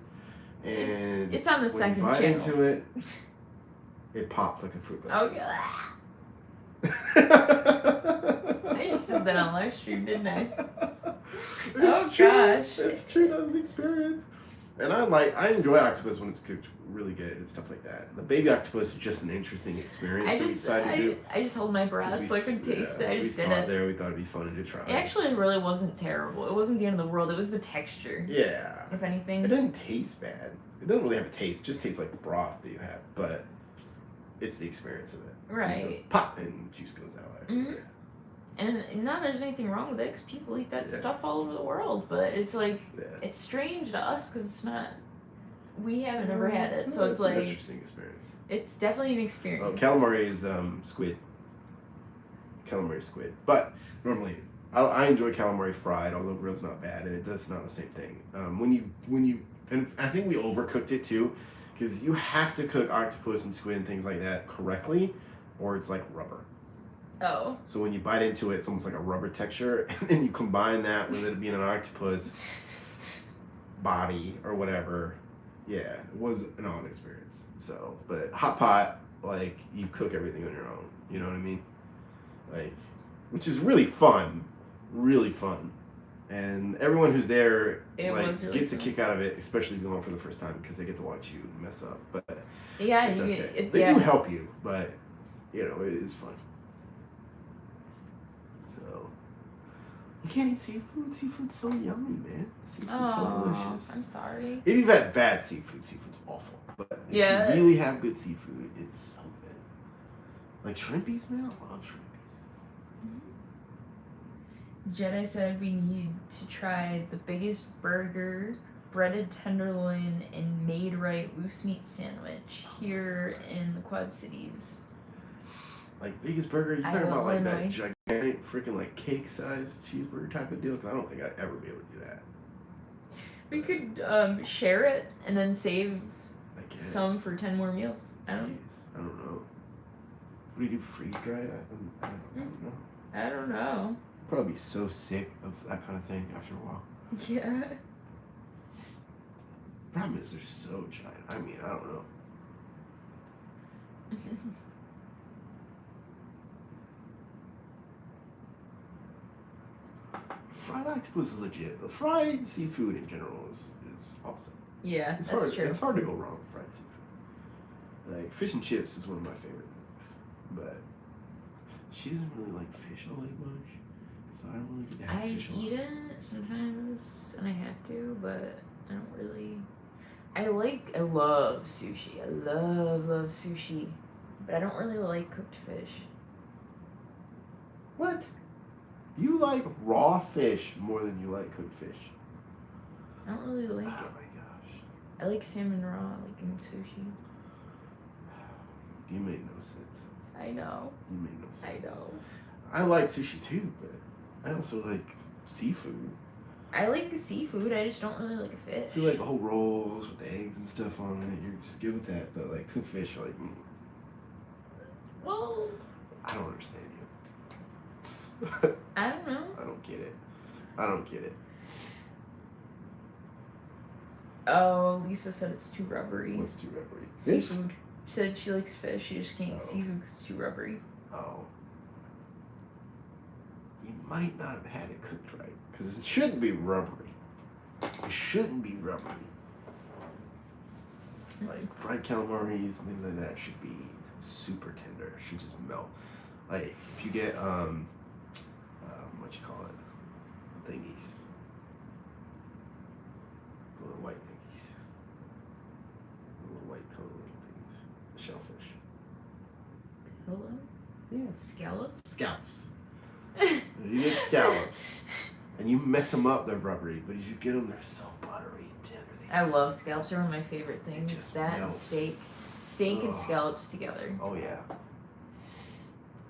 and it's on the second channel. When you bite into it, it popped like a fruit gusher. Oh yeah. I just did that on live stream, didn't I? It's true. Gosh. It's true, that was the experience. And I enjoy octopus when it's cooked really good and stuff like that. The baby octopus is just an interesting experience. I just hold my breath so I could taste it. I just did it. There, we thought it'd be fun to try. It actually really wasn't terrible. It wasn't the end of the world. It was the texture. Yeah. If anything. It didn't taste bad. It doesn't really have a taste. It just tastes like the broth that you have. But it's the experience of it. Right. Goes, pop, and juice goes out everywhere. Mm-hmm. And not there's anything wrong with it because people eat that stuff all over the world. But it's like, it's strange to us because it's not, we haven't ever had it. So it's like, an interesting experience. It's definitely an experience. Oh, calamari is squid. Calamari is squid. But normally, I enjoy calamari fried, although grill's not bad, and it's not the same thing. When you, and I think we overcooked it too, because you have to cook octopus and squid and things like that correctly, or it's like rubber. Oh. So when you bite into it, it's almost like a rubber texture, and then you combine that with it being an octopus body or whatever. Yeah, it was an odd experience. So, but hot pot, like, you cook everything on your own. You know what I mean? Like, which is really fun. Really fun. And everyone who's there, really gets a kick out of it, especially if you're going for the first time, because they get to watch you mess up. But yeah, it's okay. They do help you, but, you know, it is fun. So, you can't eat seafood. Seafood's so yummy, man. Seafood's so delicious. I'm sorry. If you've had bad seafood, seafood's awful. But if you really have good seafood, it's so good. Like shrimpies, man. I love shrimpies. Jedi said we need to try the biggest burger, breaded tenderloin, and made right loose meat sandwich here in the Quad Cities. Like biggest burger? You talking about like that gigantic freaking like cake sized cheeseburger type of deal? Because I don't think I'd ever be able to do that. We could share it and then save some for 10 more meals. I don't know. What do you do? Freeze dry it? I don't know. I don't know. Probably be so sick of that kind of thing after a while. Yeah. Problem is they're so giant. I mean, I don't know. Fried octopus is legit. The fried seafood in general is awesome. Yeah, that's true. It's hard to go wrong with fried seafood. Like fish and chips is one of my favorite things, but she doesn't really like fish all that much, so I don't really get to have fish a lot. I eat it sometimes, and I have to, but I don't really. I love sushi. I love sushi, but I don't really like cooked fish. What? You like raw fish more than you like cooked fish? I don't really like it. Oh my gosh. I like salmon raw, like in sushi. You made no sense. I know. You made no sense. I know. I like sushi too, but I also like seafood. I like seafood, I just don't really like fish. So you like the whole rolls with the eggs and stuff on it, you're just good with that, but like cooked fish, you're like, Well... I don't understand you. I don't know. I don't get it. Oh, Lisa said it's too rubbery. What's too rubbery? Seafood. She said she likes fish. She just can't Oh. seafood because it's too rubbery. Oh. You might not have had it cooked right. Because it shouldn't be rubbery. It shouldn't be rubbery. Like fried calamari and things like that should be super tender. It should just melt. Like if you get what you call it? Thingies. The little white thingies. The little white color looking thingies. The shellfish. Pillow? Yeah. Scallops? Scallops. You get scallops and you mess them up, they're rubbery. But if you get them, they're so buttery and tender. I love scallops. They're one of my favorite things. just That and melts. steak and Ugh. scallops together. Oh yeah.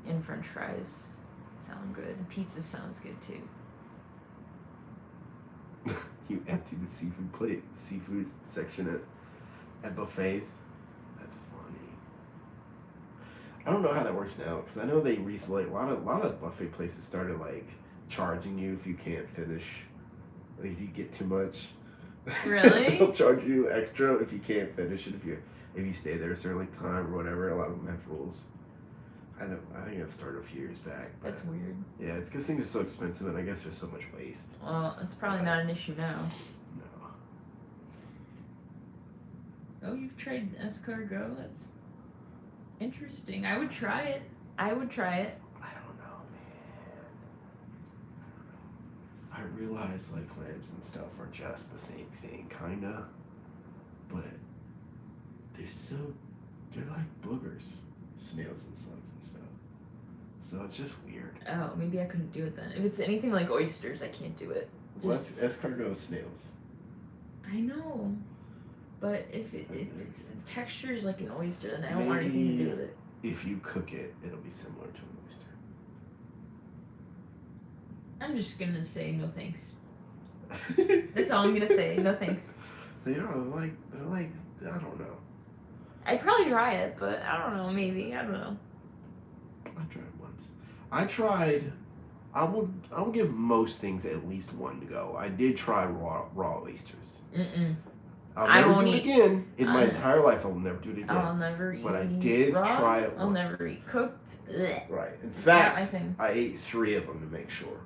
And French fries sound good. And pizza sounds good too. You empty the seafood section at buffets. That's funny. I don't know how that works now because I know they recently a lot of buffet places started like charging you if you can't finish, like if you get too much. Really? They'll charge you extra if you can't finish it if you stay there a certain like time or whatever. A lot of them have rules. I think it started a few years back. But That's weird. yeah, it's because things are so expensive and I guess there's so much waste. Well, it's probably not an issue now. No. Oh, you've tried escargot? That's interesting. I would try it. I would try it. I don't know, man. I realize like clams and stuff are just the same thing, kinda, but they're like boogers, snails and slugs and stuff. So it's just weird. Oh, maybe I couldn't do it then. If it's anything like oysters, I can't do it. What's escargot snails? I know, but if it's the texture is like an oyster, then I don't want anything to do with it. If you cook it, it'll be similar to an oyster. I'm just gonna say no thanks. That's all I'm gonna say. No thanks. They're like I don't know. I'd probably try it, but I don't know. Maybe I don't know. I tried it once. I will give most things at least one to go. I did try raw oysters. Mm-mm. I'll I never won't do it eat- again. In my I'm- entire life, I'll never do it again. I'll never eat. But I did raw. try it I'll once. never eat cooked. Blech. Right. In Not my fact, thing. I ate 3 of them to make sure.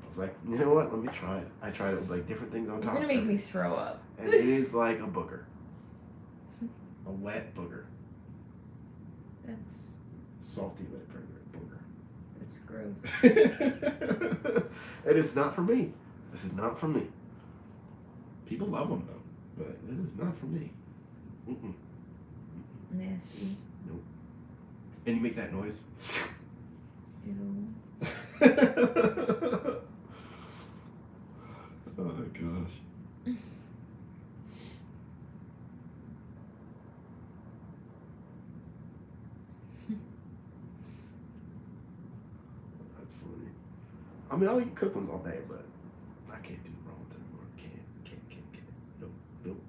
I was like, you know what? Let me try it. I tried it with like different things on You're top. gonna make me throw up. And it is like a booger. A wet booger. That's Salty wet booger. gross. It is not for me. This is not for me. People love them though, but it is not for me. Mm-mm. Nasty. And you make that noise. Ew. Oh my gosh. That's funny. I mean, I'll eat cooked ones all day, but I can't do the raw ones anymore. Can't. Nope.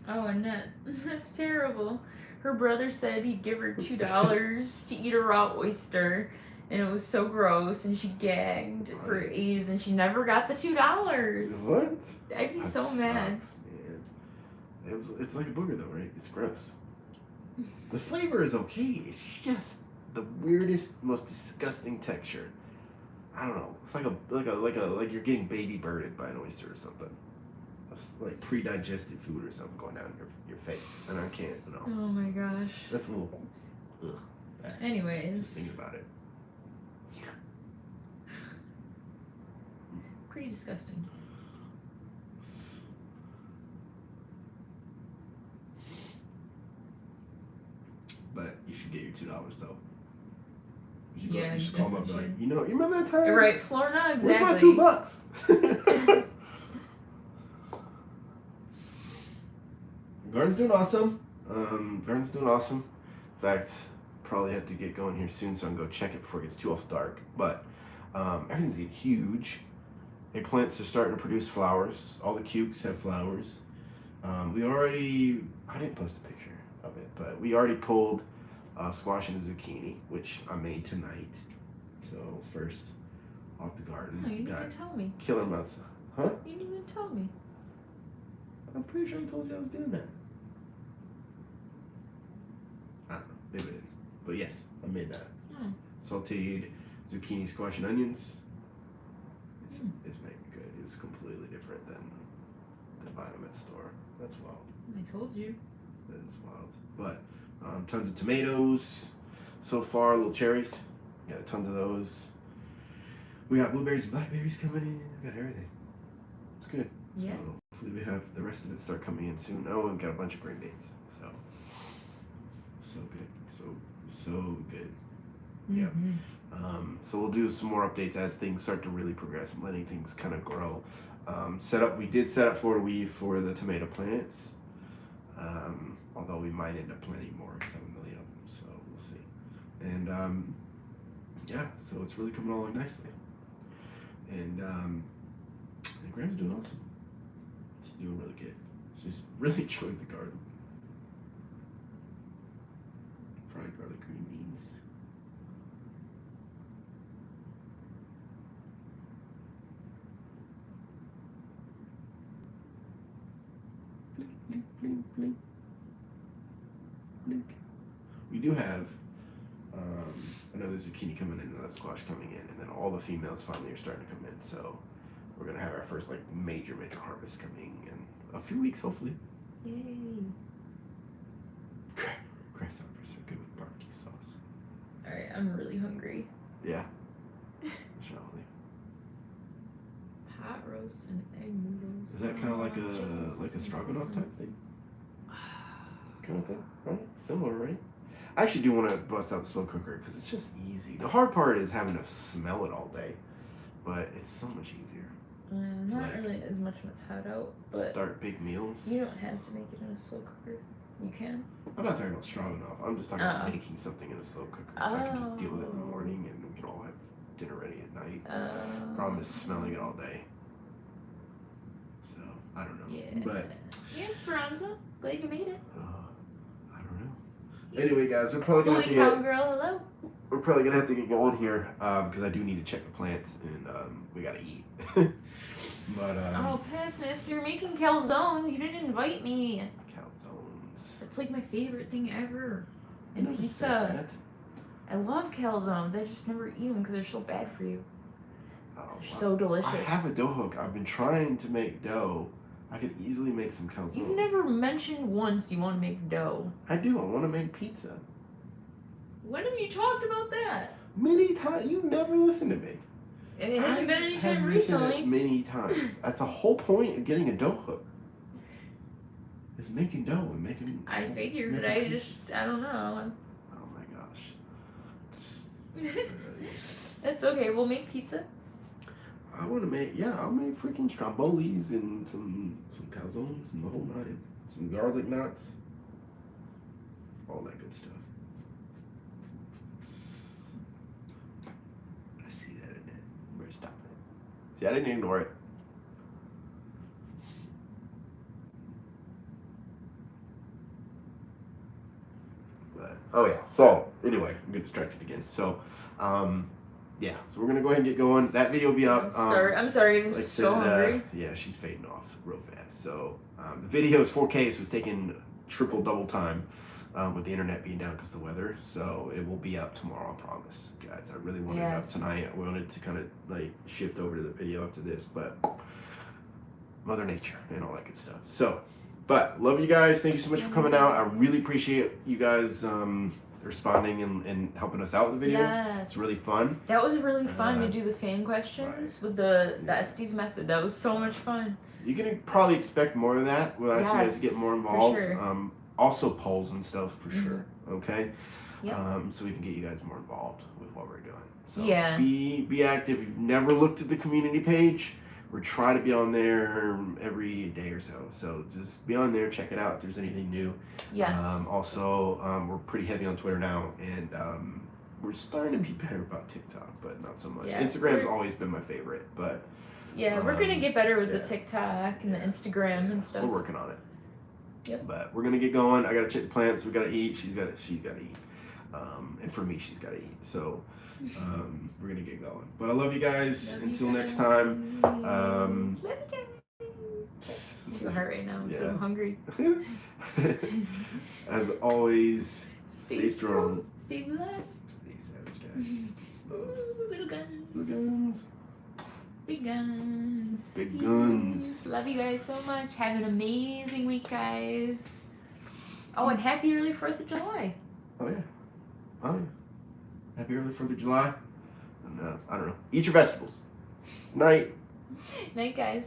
Oh, Annette, that's terrible. Her brother said he'd give her $2 to eat a raw oyster, and it was so gross, and she gagged for Right. ages, and she never got the $2. What? I'd be That so mad. sucks, man. It's like a booger though, right? It's gross. The flavor is okay. It's just the weirdest, most disgusting texture. I don't know. It's like you're getting baby birded by an oyster or something. It's like pre-digested food or something going down your face, and I can't. No, Oh my gosh. that's a little. Ugh. Just Anyways, thinking about it. pretty disgusting. But you should get your $2 though. You should, Yeah, you you should call them up and be definitely like, you remember that time? Right, Florida, exactly. Where's my $2? Garden's doing awesome. Garden's doing awesome. In fact, probably have to get going here soon, so I can go check it before it gets too off dark. But everything's getting huge. Eggplants are starting to produce flowers. All the cukes have flowers. I didn't post a picture of it, but we already pulled squash and zucchini, which I made tonight. So first off the garden, Oh, you didn't got even tell me. killer amounts. Huh? You didn't even tell me. I'm pretty sure I told you I was doing that. I don't know. Maybe I didn't. But yes, I made that. Sauteed zucchini, squash, and onions. It's making good. It's completely different than the vitamin store. That's wild. I told you. That is wild. But tons of tomatoes so far, little cherries. Yeah, tons of those. We got blueberries and blackberries coming in. We got everything. It's good. Yeah. So hopefully we have the rest of it start coming in soon. Oh, we've got a bunch of green beans. So good. So good. Yeah. So we'll do some more updates as things start to really progress and letting things kind of grow. We did set up Florida weave for the tomato plants. Although we might end up planting more because I have a million of them, so we'll see. And yeah, so it's really coming along nicely. And Graham's doing awesome. She's doing really good. She's really enjoying the garden. Fried garlic, green beans. Blink, blink, blink, blink. We do have another zucchini coming in, another squash coming in, and then all the females finally are starting to come in. So we're gonna have our first like major harvest coming in a few weeks, hopefully. Yay. Grasshoppers are good with barbecue sauce. Alright, I'm really hungry. Yeah. Surely. Pot roast and egg noodles. Is that kind of like a stroganoff type thing? Kind of thing, right? Similar, right? I actually do want to bust out the slow cooker because it's just easy. The hard part is having to smell it all day, but it's so much easier. Not like, really as much when it's hot out, but start big meals. You don't have to make it in a slow cooker. You can. I'm not talking about stroganoff. I'm just talking about making something in a slow cooker so I can just deal with it in the morning and we can all have dinner ready at night. Problem is smelling it all day. So I don't know. Yeah. But yeah, Esperanza. Glad you made it. I don't know. Anyway, guys, we're probably gonna have to get going here because I do need to check the plants and we gotta eat. But oh, pass, mister! You're making calzones. You didn't invite me. Calzones. It's like my favorite thing ever. And pizza. I love calzones. I just never eat them because they're so bad for you. Oh, they're so delicious. I have a dough hook. I've been trying to make dough. I could easily make some calzones. You've never mentioned once you want to make dough. I do. I want to make pizza. When have you talked about that? Many times. You never listen to me. It hasn't been any time recently. Many times. That's the whole point of getting a dough hook. Is making dough and making. I figured, but I don't know. Oh my gosh. That's okay. We'll make pizza. I want to make, I'll make freaking strombolis and some calzones and the whole nine. Some garlic knots. All that good stuff. I see that in it. I'm going to stop it. See, I didn't ignore it. But, oh yeah, so anyway, I'm getting distracted again. So, yeah, so we're gonna go ahead and get going. That video will be up. I'm sorry, I'm so hungry. Yeah, she's fading off real fast. So the video is 4K, so it's taking double time with the internet being down because of the weather. So it will be up tomorrow, I promise, guys. I really wanted it up tonight. I wanted to kind of like shift over to the video after this, but Mother Nature and all that good stuff. So, but love you guys. Thank you so much for coming out. I really appreciate you guys responding and helping us out with the video. Yes. It's really fun. That was really fun to do the fan questions with the ESTES method. That was so much fun. You can probably expect more of that. We'll ask you guys to get more involved. For sure. Also polls and stuff for sure. Okay. Yep. So we can get you guys more involved with what we're doing. So yeah. Be active. If you've never looked at the community page, we're trying to be on there every day or so. So just be on there, check it out if there's anything new. Yes. Also, we're pretty heavy on Twitter now, and we're starting to be better about TikTok, but not so much. Yeah, Instagram's always been my favorite, but yeah, we're gonna get better with the TikTok and the Instagram and stuff. We're working on it. Yep. But we're gonna get going. I gotta check the plants. We gotta eat. She's gotta eat. And for me, she's gotta eat. So we're gonna get going. But I love you guys. Until next time. Love you guys. so hard right now. I'm so Yeah. hungry. As always, stay strong. Stay blessed. Stay savage, guys. Slow. Ooh, little guns. Little guns. Big guns. Big guns. Love you guys so much. Have an amazing week, guys. Oh, and happy early 4th of July. Oh, yeah. Oh, yeah. Happy early 4th of July. And, I don't know. Eat your vegetables. Night. Night, guys.